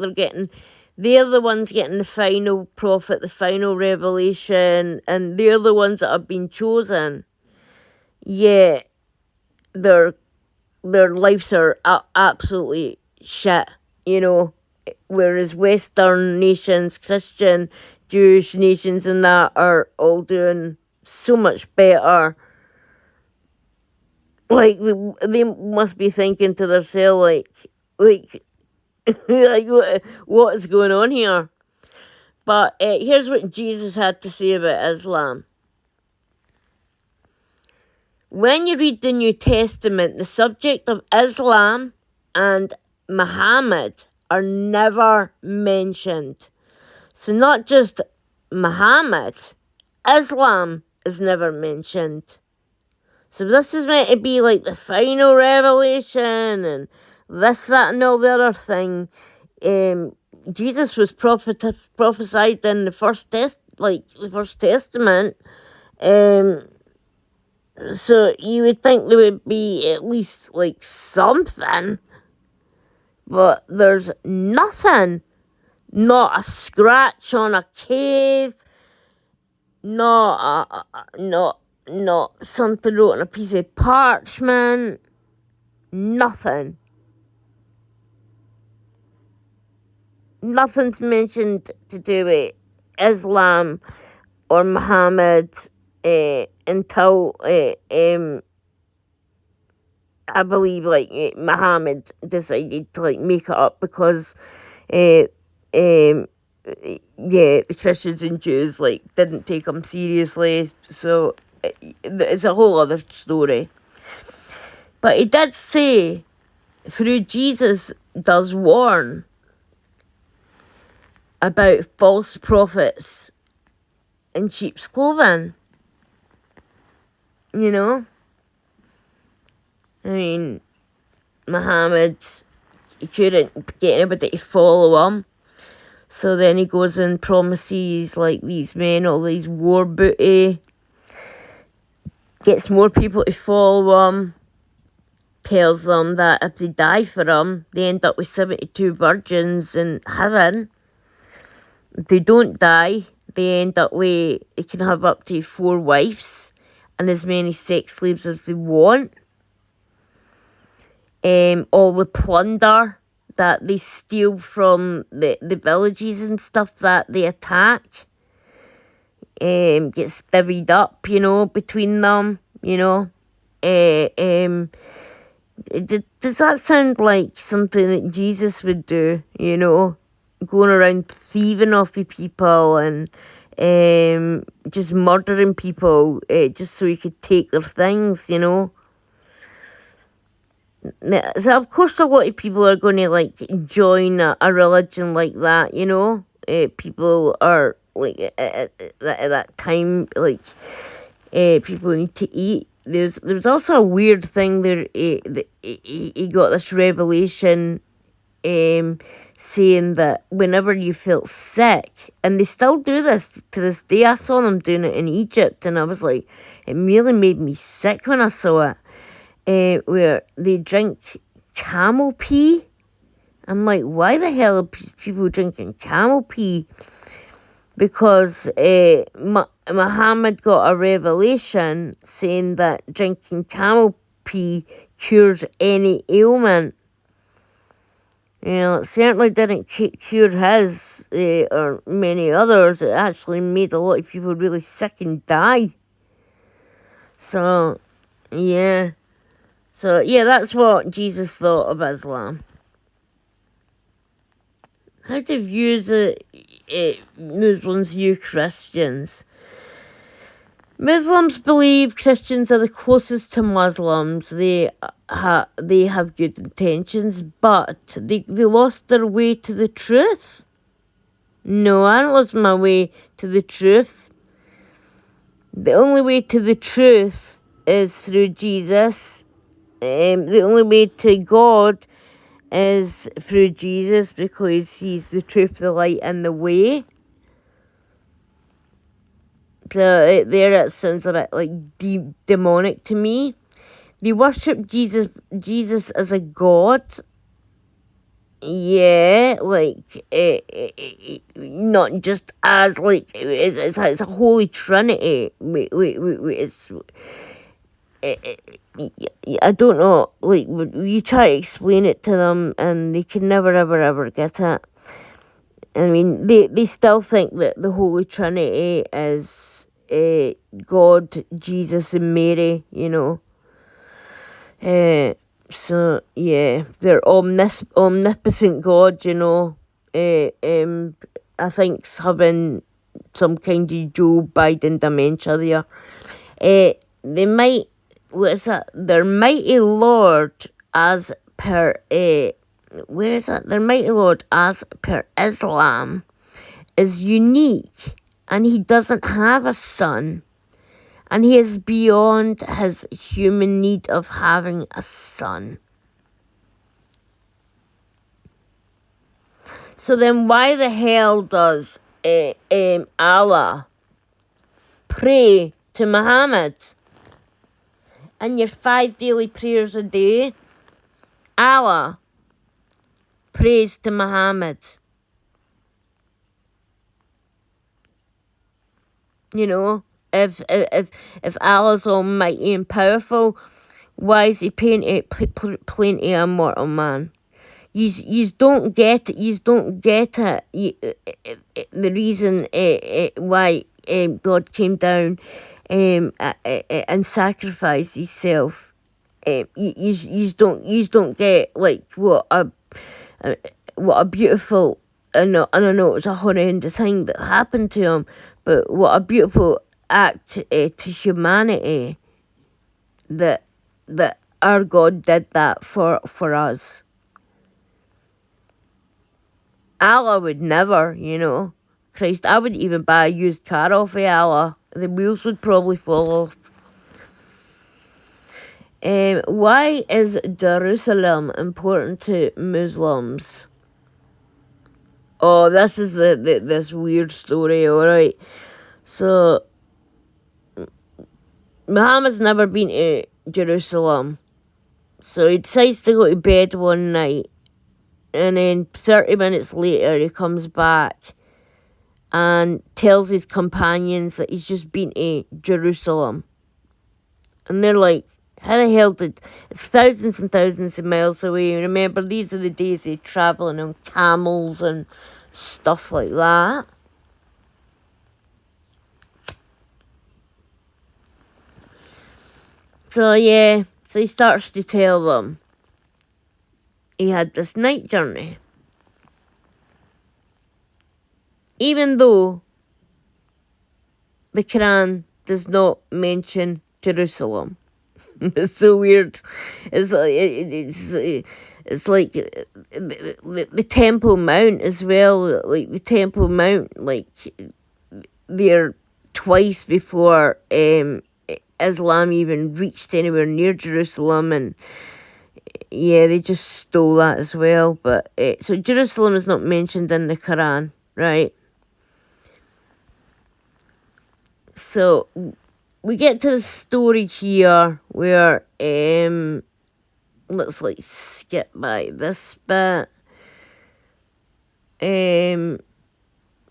they're the ones getting the final prophet, the final revelation, and they're the ones that have been chosen. Yeah, their lives are absolutely shit, whereas Western nations, Christian, Jewish nations and that are all doing so much better. Like, they must be thinking to themselves, like, like what is going on here? But here's what Jesus had to say about Islam. When you read the New Testament, the subject of Islam and Muhammad are never mentioned. So not just Muhammad, Islam is never mentioned. So this is meant to be like the final revelation and this, that, and all the other thing. Jesus was prophesied in the First Testament. So you would think there would be at least like something, but there's nothing. Not a scratch on a cave. Not something wrote on a piece of parchment. Nothing. Nothing's mentioned to do with Islam or Muhammad until I believe Muhammad decided to make it up because the Christians and Jews didn't take him seriously. So it's a whole other story. But he did say through Jesus does warn about false prophets in sheep's clothing. You know? I mean, Muhammad, he couldn't get anybody to follow him. So then he goes and promises these men all these war booty. Gets more people to follow him. Tells them that if they die for him, they end up with 72 virgins in heaven. If they don't die, they end up with, they can have up to 4 wives and as many sex slaves as they want. All the plunder that they steal from the villages and stuff that they attack gets divvied up, between them, Does that sound like something that Jesus would do, going around thieving off of people and just murdering people just so he could take their things, So of course a lot of people are going to join a religion like that, people are at that time people need to eat. There's also a weird thing there. He got this revelation saying that whenever you felt sick, and they still do this to this day. I saw them doing it in Egypt, and I was like, it really made me sick when I saw it. Where they drink camel pee. I'm like, why the hell are people drinking camel pee? Because Muhammad got a revelation saying that drinking camel pee cures any ailment. It certainly didn't cure his or many others. It actually made a lot of people really sick and die. So, yeah. So, yeah, that's what Jesus thought of Islam. How do Muslims view Christians? Muslims believe Christians are the closest to Muslims. They have good intentions, but they lost their way to the truth. No, I haven't lost my way to the truth. The only way to the truth is through Jesus. The only way to God is through Jesus because he's the truth, the light, and the way. So there it sounds a bit demonic to me. They worship Jesus as a god. Yeah, not just as it's a holy trinity. I don't know, you try to explain it to them and they can never ever get it. I mean, they still think that the Holy Trinity is God, Jesus and Mary, So, yeah, they're omnipotent God, I think's having some kind of Joe Biden dementia there. They might, their mighty Lord as per, where is it? Their mighty Lord as per Islam is unique, and he doesn't have a son, and he is beyond his human need of having a son. So then why the hell does Allah pray to Muhammad? And your 5 daily prayers a day, Allah prays to Muhammad. You know, if Allah's almighty and powerful, why is he praying to a mortal man? You don't get it. You don't get it. The reason why God came down and sacrificed himself. You don't get like what a beautiful. I know it was a horrendous thing that happened to him, but what a beautiful act to humanity that our God did that for us. Allah would never, Christ, I wouldn't even buy a used car off of Allah. The wheels would probably fall off. Why is Jerusalem important to Muslims? Oh, this is this weird story, alright. So, Muhammad's never been to Jerusalem. So he decides to go to bed one night. And then 30 minutes later, he comes back and tells his companions that he's just been to Jerusalem. And they're like, how the hell it's thousands and thousands of miles away. Remember, these are the days they're travelling on camels and stuff like that. So yeah, so he starts to tell them he had this night journey. Even though the Quran does not mention Jerusalem. It's so weird. It's like the Temple Mount as well. Like the Temple Mount, like there twice before Islam even reached anywhere near Jerusalem, and yeah, they just stole that as well. But so Jerusalem is not mentioned in the Quran, right? So we get to the story here where let's like skip by this bit.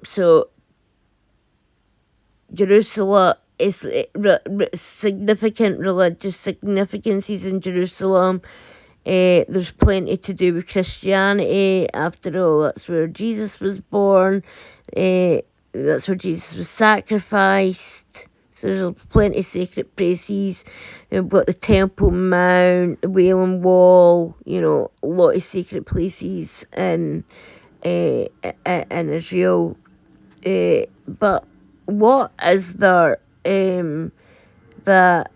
So Jerusalem is significant religious significances in Jerusalem. There's plenty to do with Christianity. After all, that's where Jesus was born. That's where Jesus was sacrificed. So there's plenty of sacred places. We've got the Temple Mount, the Wailing Wall, a lot of sacred places in Israel. But what is there that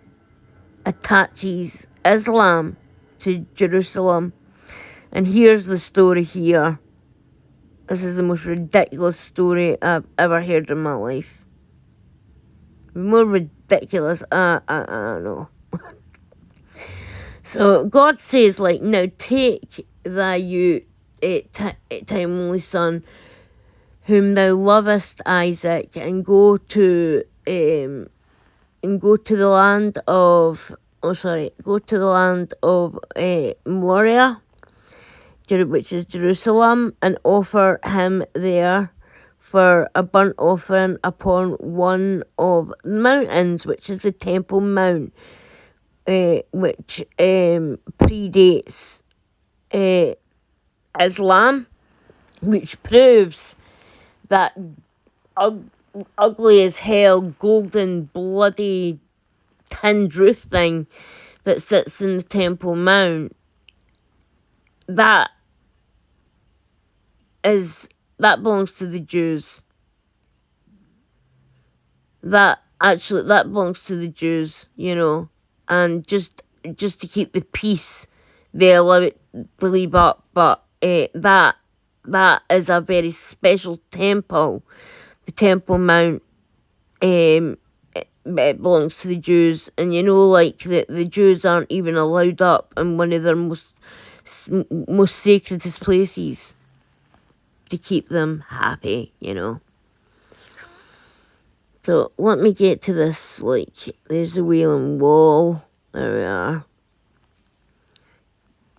attaches Islam to Jerusalem? And here's the story here. This is the most ridiculous story I've ever heard in my life. More ridiculous, I don't know. So God says, like, now take thy time only son, whom thou lovest, Isaac, and go to the land of Moriah, which is Jerusalem, and offer him there for a burnt offering upon one of the mountains, which is the Temple Mount, which predates Islam, which proves that ugly as hell, golden, bloody, tinned roof thing that sits in the Temple Mount. That belongs to the Jews. That belongs to the Jews, and just to keep the peace, they allow it to leave up. But that is a very special temple, the Temple Mount, it belongs to the Jews, and like the Jews aren't even allowed up in one of their most sacredest places to keep them happy, So let me get to this, there's the Wailing Wall. There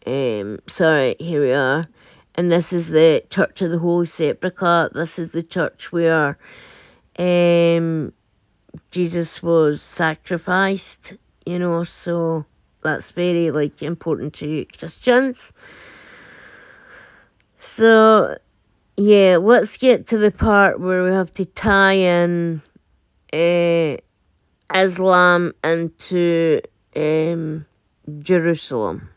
we are. Sorry, here we are. And this is the Church of the Holy Sepulchre. This is the church where Jesus was sacrificed, so that's very, important to Christians. So, yeah, let's get to the part where we have to tie in Islam into Jerusalem.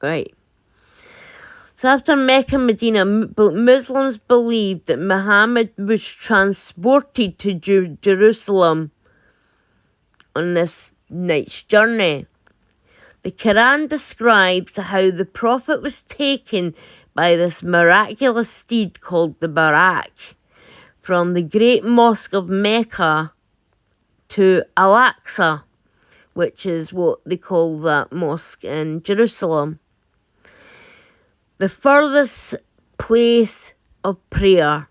Right. So after Mecca and Medina, Muslims believed that Muhammad was transported to Jerusalem on this night's journey. The Quran describes how the Prophet was taken by this miraculous steed called the Barak from the great mosque of Mecca to Al-Aqsa, which is what they call that mosque in Jerusalem. The furthest place of prayer,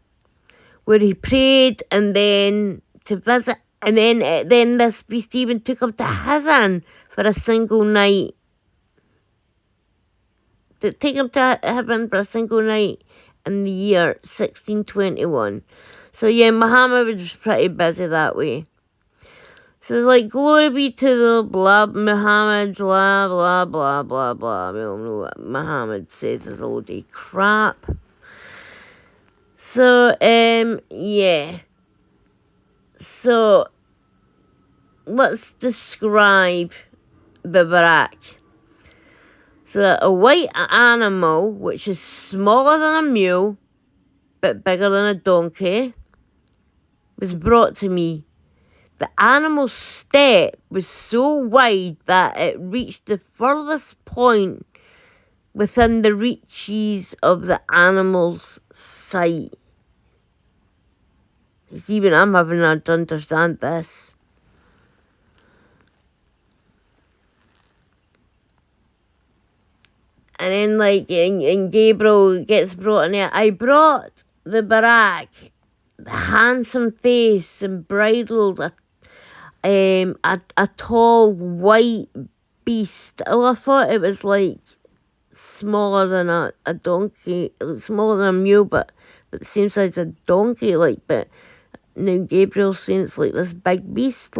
where he prayed and then to visit, and then this beast even took him to heaven for a single night. To take him to heaven for a single night in the year 1621. So yeah, Muhammad was pretty busy that way. So it's glory be to the Muhammad, blah, blah, blah, blah, blah. We don't know what Muhammad says is all day crap. So, yeah. So, let's describe the Barak. So, a white animal, which is smaller than a mule, but bigger than a donkey, was brought to me. The animal's step was so wide that it reached the furthest point within the reaches of the animal's sight. Because even I'm having to understand this. And then, and Gabriel gets brought in there. I brought the Barak, the handsome face, and bridled a tall white beast. Oh, I thought it was smaller than a donkey, smaller than a mule, but the same size as a donkey, but now Gabriel's saying it's this big beast,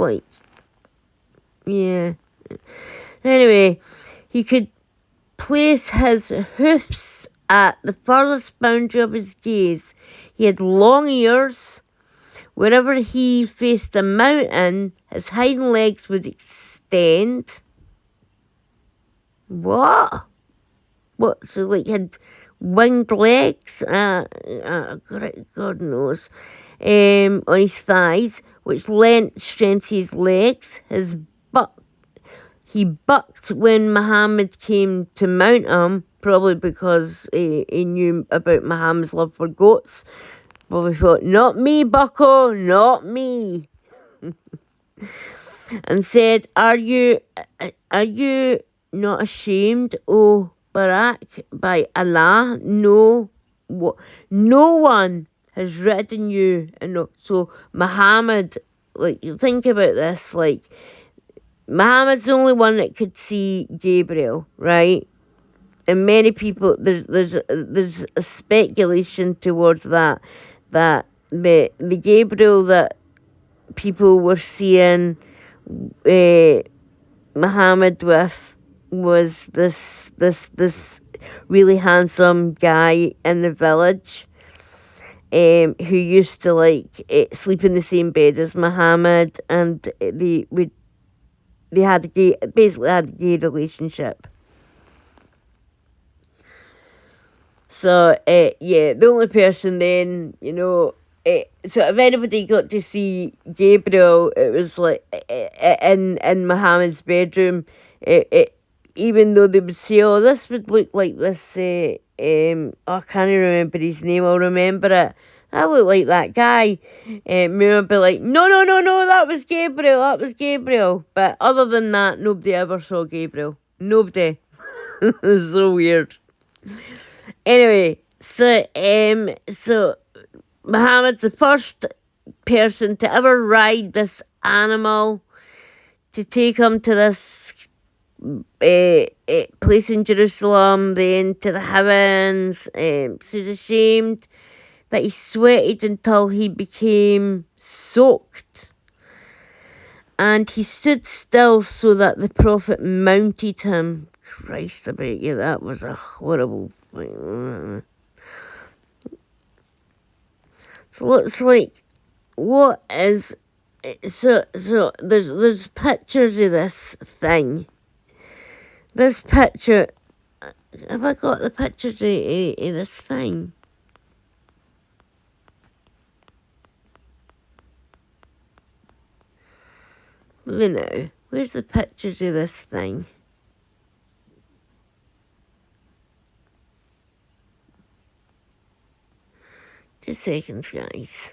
yeah. Anyway, he could place his hoofs at the furthest boundary of his gaze. He had long ears. Wherever he faced a mountain, his hind legs would extend. What? What? So, had winged legs? God knows. On his thighs, which lent strength to his legs. He bucked when Muhammad came to mount him, probably because he knew about Muhammad's love for goats. But we thought, not me, bucko, not me. And said, are you not ashamed, O Barak, by Allah? No one has ridden you. So Muhammad, think about this, Muhammad's the only one that could see Gabriel, right? And many people, there's a speculation towards that the Gabriel that people were seeing Muhammad with was this really handsome guy in the village who used to sleep in the same bed as Muhammad, and they had basically had a gay relationship. So, yeah, the only person then, so if anybody got to see Gabriel, it was in Muhammad's bedroom. even though they would say, oh, this would look like this, I can't even remember his name, I'll remember it. That looked like that guy. Me would be like, no, no, no, no, that was Gabriel, that was Gabriel. But other than that, nobody ever saw Gabriel. Nobody. It's so weird. Anyway, so Muhammad's the first person to ever ride this animal, to take him to this place in Jerusalem, then to the heavens. So he's ashamed that he sweated until he became soaked. And he stood still so that the prophet mounted him. Christ, I bet you that was a horrible thing. So it's like, what is... So there's pictures of this thing. This picture... Have I got the pictures of this thing? You know, where's the pictures of this thing? Just seconds, guys.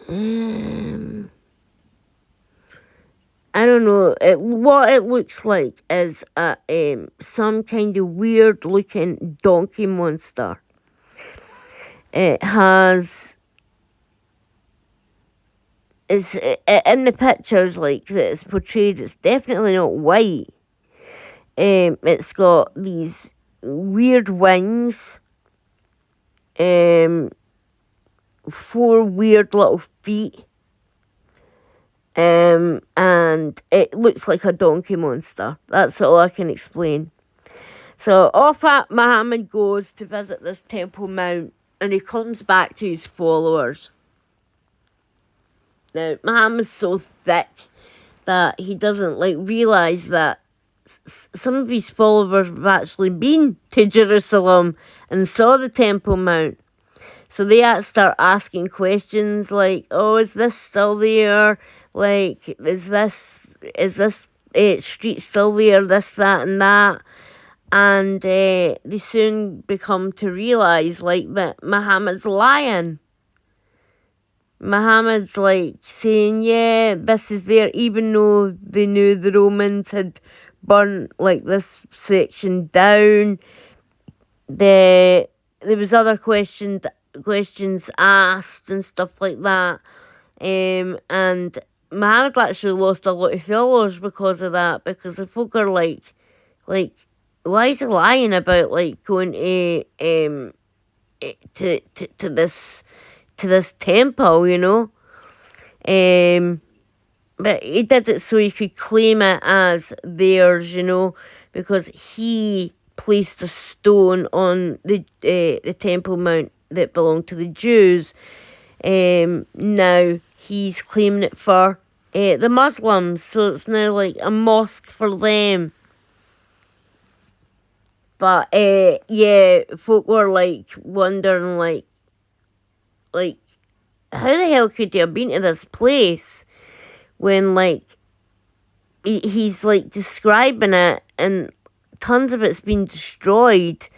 I don't know. What it looks like is some kind of weird looking donkey monster. It has... It's in the pictures like that it's portrayed. It's definitely not white. It's got these weird wings. 4 weird little feet. And it looks like a donkey monster. That's all I can explain. So off Muhammad goes to visit this Temple Mount, and he comes back to his followers. Now, Muhammad's so thick that he doesn't realise that some of his followers have actually been to Jerusalem and saw the Temple Mount. So they start asking questions like, oh, is this still there? Like, is this street still there? This, that, and that. And they soon become to realise, that Muhammad's lying. Muhammad's, saying, yeah, this is there, even though they knew the Romans had burnt, this section down. There was other questions asked and stuff like that. And Muhammad actually lost a lot of followers because of that, because the folk are like, why is he lying about going to this temple, you know? But he did it so he could claim it as theirs, you know, because he placed a stone on the Temple Mount that belonged to the Jews. Now he's claiming it for the Muslims, so it's now like a mosque for them. But yeah, folk were wondering how the hell could he have been to this place when he's describing it and tons of it's been destroyed,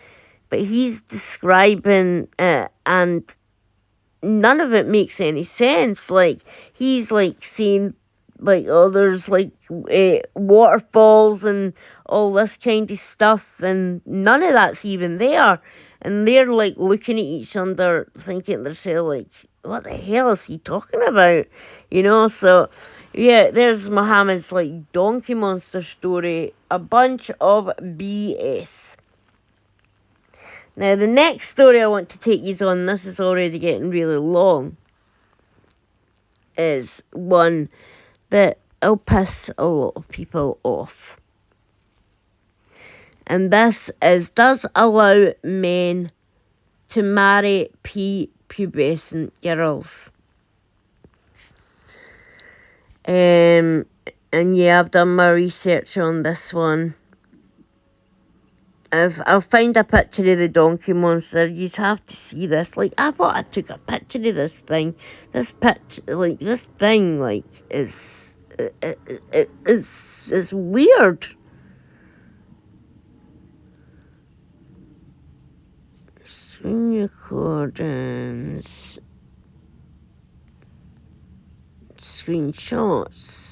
but he's describing it and none of it makes any sense. He's saying there's waterfalls and all this kind of stuff, and none of that's even there. And they're looking at each other, thinking to themselves, what the hell is he talking about? You know, so yeah, there's Muhammad's donkey monster story, a bunch of BS. Now the next story I want to take you on, this is already getting really long, is one that will piss a lot of people off. And this is, does allow men to marry pubescent girls. And yeah, I've done my research on this one. If I'll find a picture of the donkey monster, you'd have to see this. Like, I thought I took a picture of this thing. This picture, like, this thing, like, it's weird. Screen recordings. Screenshots.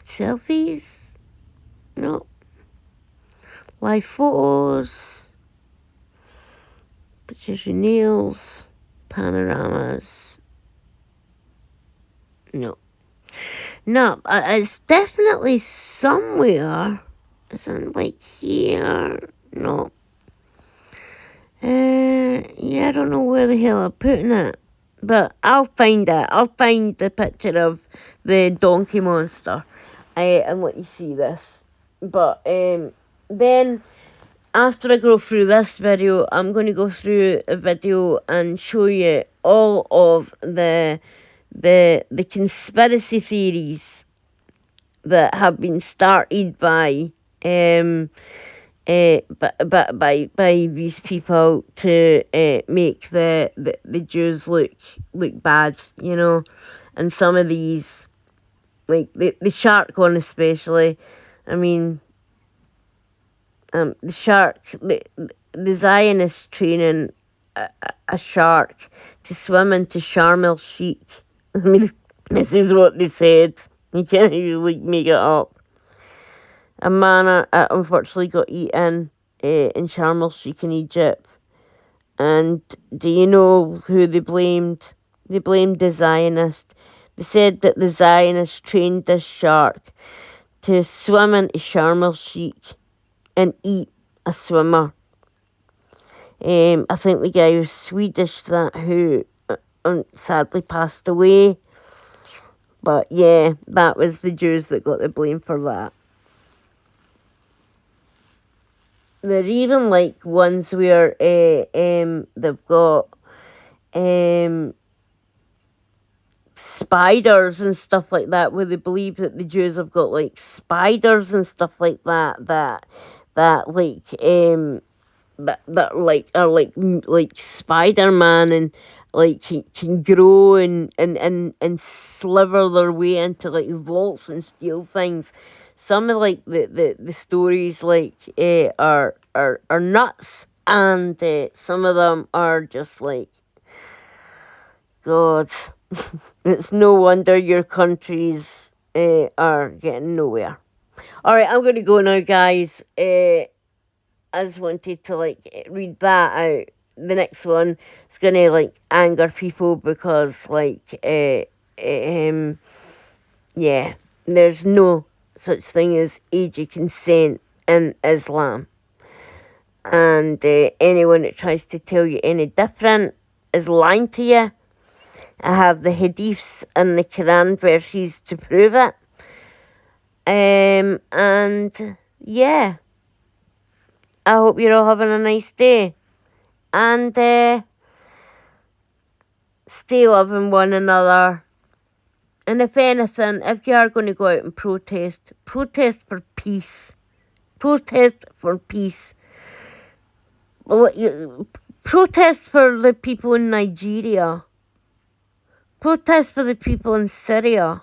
Selfies? No. Live photos. Pictures of nails. Panoramas. No. No, it's definitely somewhere. Isn't like here. No. Yeah, I don't know where the hell I'm putting it. But I'll find it. I'll find the picture of the donkey monster. And let you see this. But then after I go through this video, I'm going to go through a video and show you all of the conspiracy theories that have been started by by these people to make the Jews look bad, you know. And some of these, like the shark one especially, I mean, the shark, the Zionists training a shark to swim into Sharm el Sheikh. I mean, this is what they said. You can't really make it up. A man unfortunately got eaten in Sharm el Sheikh in Egypt. And do you know who they blamed? They blamed the Zionists. They said that the Zionists trained this shark to swim into Sharm el Sheikh and eat a swimmer. I think the guy was Swedish who sadly passed away. But yeah, that was the Jews that got the blame for that. There are even like ones where they've got spiders and stuff like that, where they believe that the Jews have got like spiders and stuff like that like that like are like Spider-Man and like can grow and sliver their way into like vaults and steal things. Some of like the stories like are nuts, and some of them are just like, God, it's no wonder your countries are getting nowhere. All right, I'm going to go now, guys. I just wanted to like read that out. The next one is going to like anger people because like yeah, there's no such thing as age of consent in Islam. And anyone that tries to tell you any different is lying to you. I have the hadiths and the Quran verses to prove it. And yeah, I hope you're all having a nice day. And stay loving one another. And if anything, if you are going to go out and protest for peace. Protest for peace. Protest for the people in Nigeria. Protest for the people in Syria.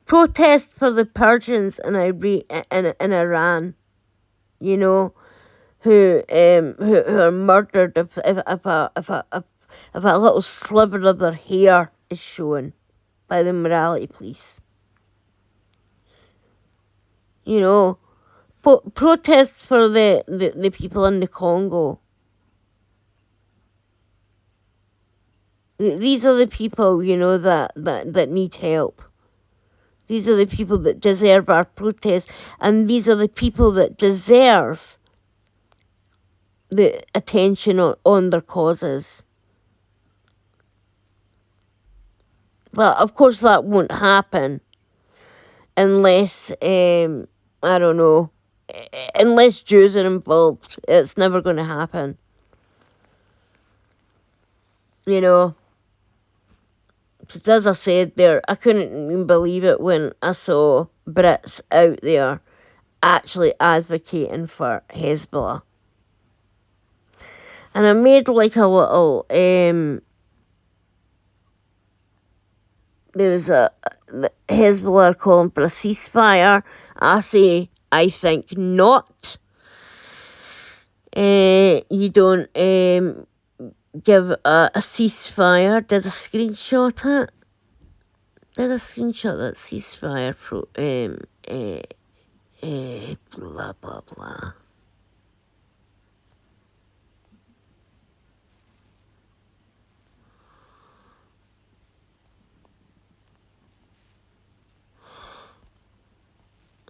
Protest for the Persians in Iran. You know, who are murdered if a little sliver of their hair is shown by the morality police. You know, protests for the people in the Congo. These are the people, you know, that need help. These are the people that deserve our protest, and these are the people that deserve the attention on their causes. Well, of course that won't happen unless, I don't know, unless Jews are involved. It's never going to happen. you know. But as I said there, I couldn't even believe it when I saw Brits out there actually advocating for Hezbollah. And I made like a little, there was Hezbollah calling for a ceasefire. I say, I think not. You don't give a ceasefire. Did I screenshot it? Did I screenshot that ceasefire blah blah blah.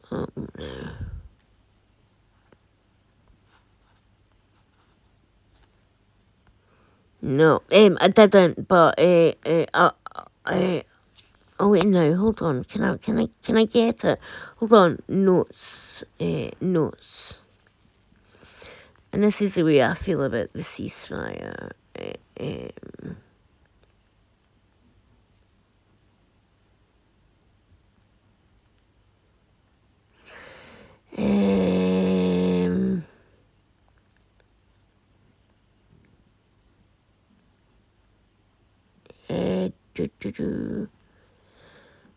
Oh no. No, I didn't, but oh wait, no, hold on. Can I get it? Hold on, notes, notes. And this is the way I feel about the ceasefire.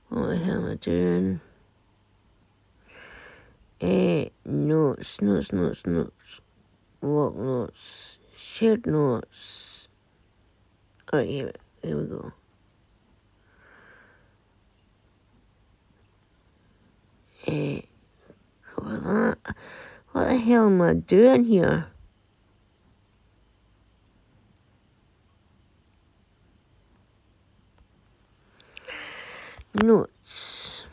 What the hell am I doing? Notes, log notes, shared notes. Oh, here we go. Cover that. What the hell am I doing here? Notes.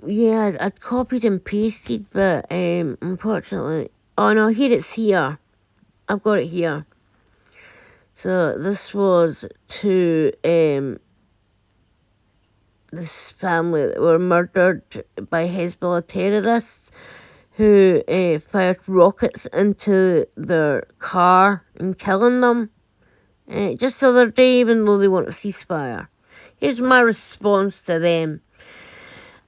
Yeah, I'd copied and pasted, but unfortunately, oh no, it's here. I've got it here. So this was to this family that were murdered by Hezbollah terrorists who fired rockets into their car and killing them just the other day, even though they want a ceasefire. Here's my response to them.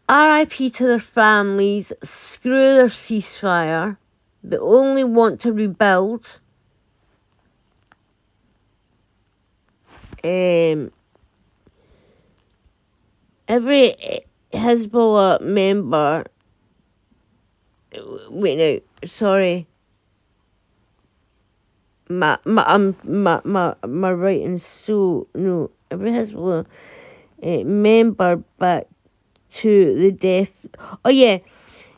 RIP to their families, screw their ceasefire. They only want to rebuild. Every Hezbollah member, wait no, sorry. My writing's so, no, every Hezbollah member back to the death. Oh yeah,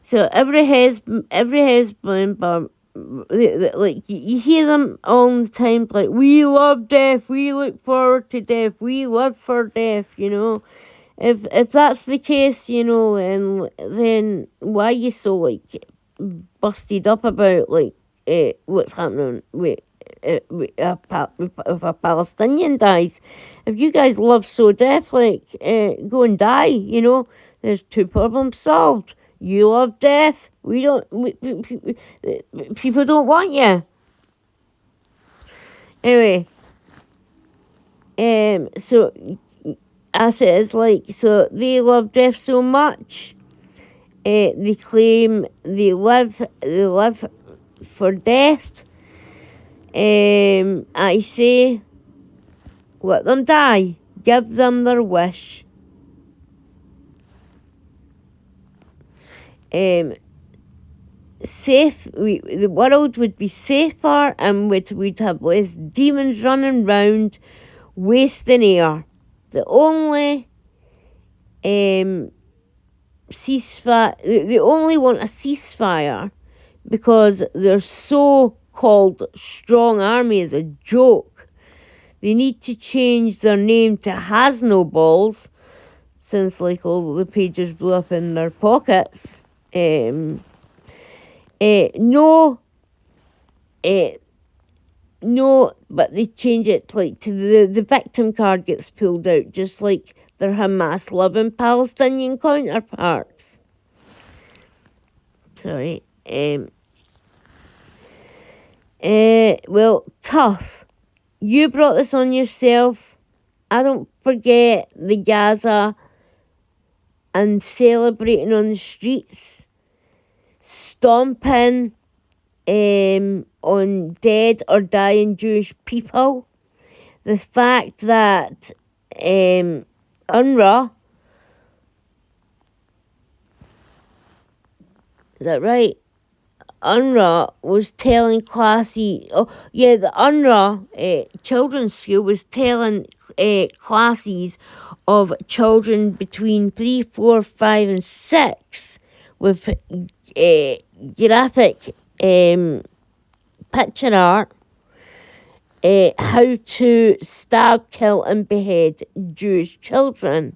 so every Hezbollah member, like you hear them all the time, like we love death, we look forward to death, we live for death. You know, if that's the case, you know, and then why are you so like busted up about like what's happening with if a Palestinian dies? If you guys love so death, like go and die. You know, there's two problems solved. You love death. We don't. People don't want you. Anyway, so I said it's like, so they love death so much. They claim they live for death. I say, let them die. Give them their wish. The world would be safer, and we'd have less demons running round, wasting air. The only ceasefire, they only want a ceasefire because their so-called strong army is a joke. They need to change their name to Has No Balls, since like all the pages blew up in their pockets. No, but they change it like to the victim card gets pulled out, just like their Hamas-loving Palestinian counterparts. Sorry. Well, tough. You brought this on yourself. I don't forget the Gaza and celebrating on the streets, stomping on dead or dying Jewish people. The fact that UNRWA, is that right? UNRWA was telling the UNRWA children's school was telling classes of children between 3, 4, 5 and 6 with graphic picture art how to stab, kill and behead Jewish children.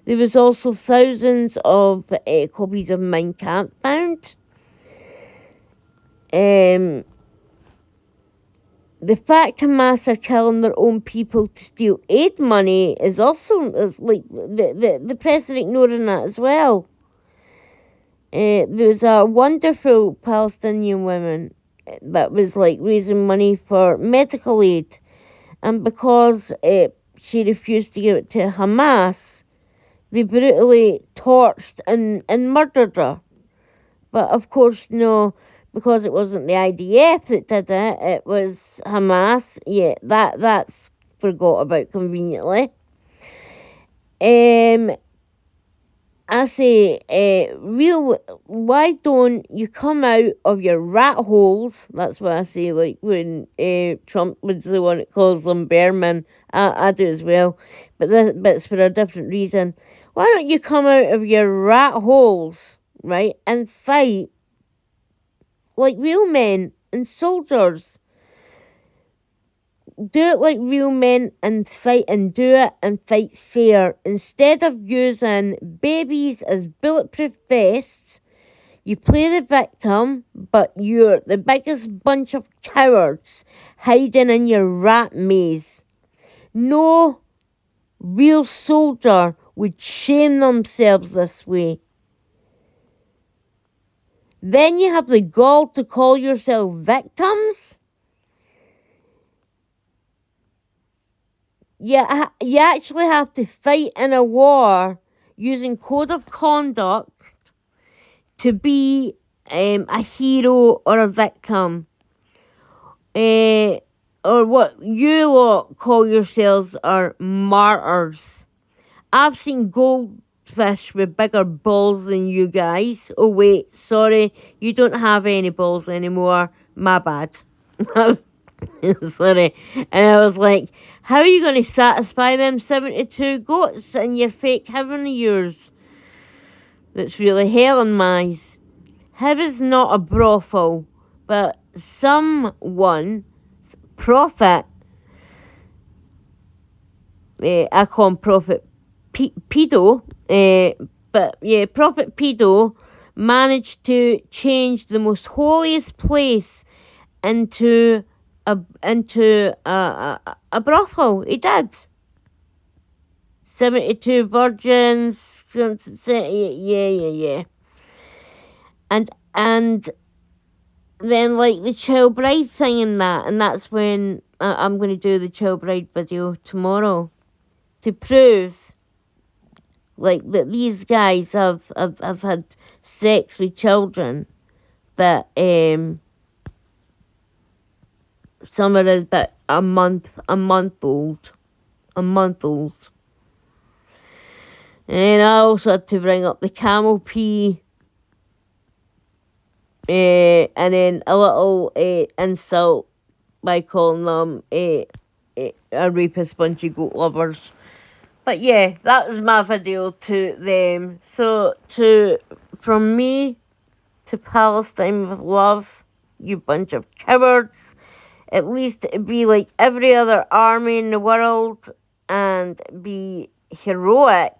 There was also thousands of copies of Mein Kampf found. The fact Hamas are killing their own people to steal aid money is like the press are ignoring that as well. There's a wonderful Palestinian woman that was like raising money for medical aid, and because she refused to give it to Hamas, they brutally torched and murdered her. But of course, no, because it wasn't the IDF that did it, it was Hamas. Yeah, that's forgot about conveniently. I say, why don't you come out of your rat holes? That's what I say, like when Trump was the one that calls them bearmen. I do as well, but it's for a different reason. Why don't you come out of your rat holes, right, and fight like real men and soldiers? Do it like real men and fight, and do it and fight fair. Instead of using babies as bulletproof vests, you play the victim, but you're the biggest bunch of cowards hiding in your rat maze. No real soldier would shame themselves this way. Then you have the gall to call yourself victims? You actually have to fight in a war using code of conduct to be a hero or a victim. Or what you lot call yourselves are martyrs. I've seen goldfish with bigger balls than you guys. Oh wait, sorry, you don't have any balls anymore. My bad. Sorry. And I was like, how are you going to satisfy them 72 goats in your fake heaven of yours? That's really hell on mice. Heaven's not a brothel, but someone's prophet, I call him Prophet Pedo, but yeah, Prophet Pedo managed to change the most holiest place into a brothel. He did. 72 virgins. Yeah. And then like the child bride thing and that's when I'm going to do the child bride video tomorrow to prove like that these guys have had sex with children that some are about a month old. And I also had to bring up the camel pee, and then a little insult by calling them a rapist bunch of goat lovers. But yeah, that was my video to them. So from me to Palestine with love, you bunch of cowards. At least be like every other army in the world and be heroic.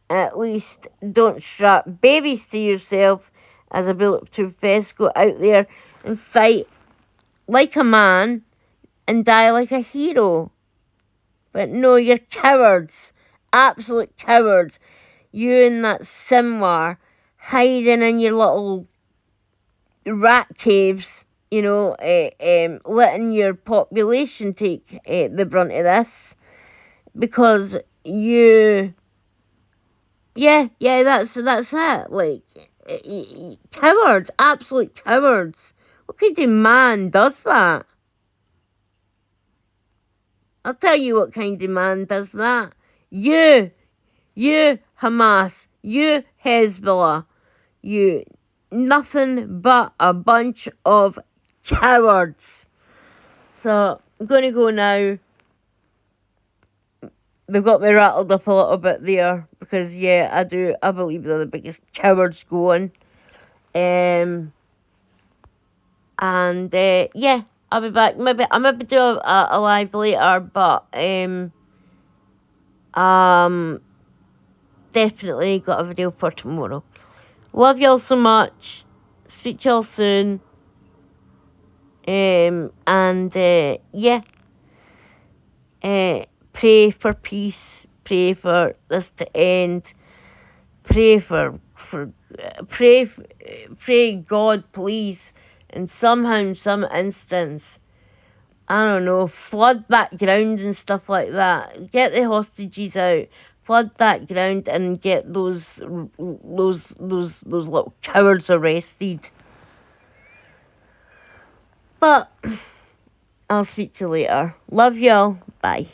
At least don't strap babies to yourself as a bulletproof vest. Go out there and fight like a man and die like a hero. But no, you're cowards absolute cowards. You and that Simlar hiding in your little rat caves, letting your population take the brunt of this. Because that's it. Like, cowards, absolute cowards. What kind of man does that? I'll tell you what kind of man does that. You Hamas, you Hezbollah, you nothing but a bunch of cowards. So I'm going to go now. They've got me rattled up a little bit there because I believe they're the biggest cowards going. And I'll be back. Maybe do a live later, but definitely got a video for tomorrow. Love y'all so much. Speak to y'all soon. Pray for peace. Pray for this to end. Pray pray God, please. And somehow, in some instance, I don't know, flood that ground and stuff like that. Get the hostages out. Flood that ground and get those little cowards arrested. But I'll speak to you later. Love y'all. Bye.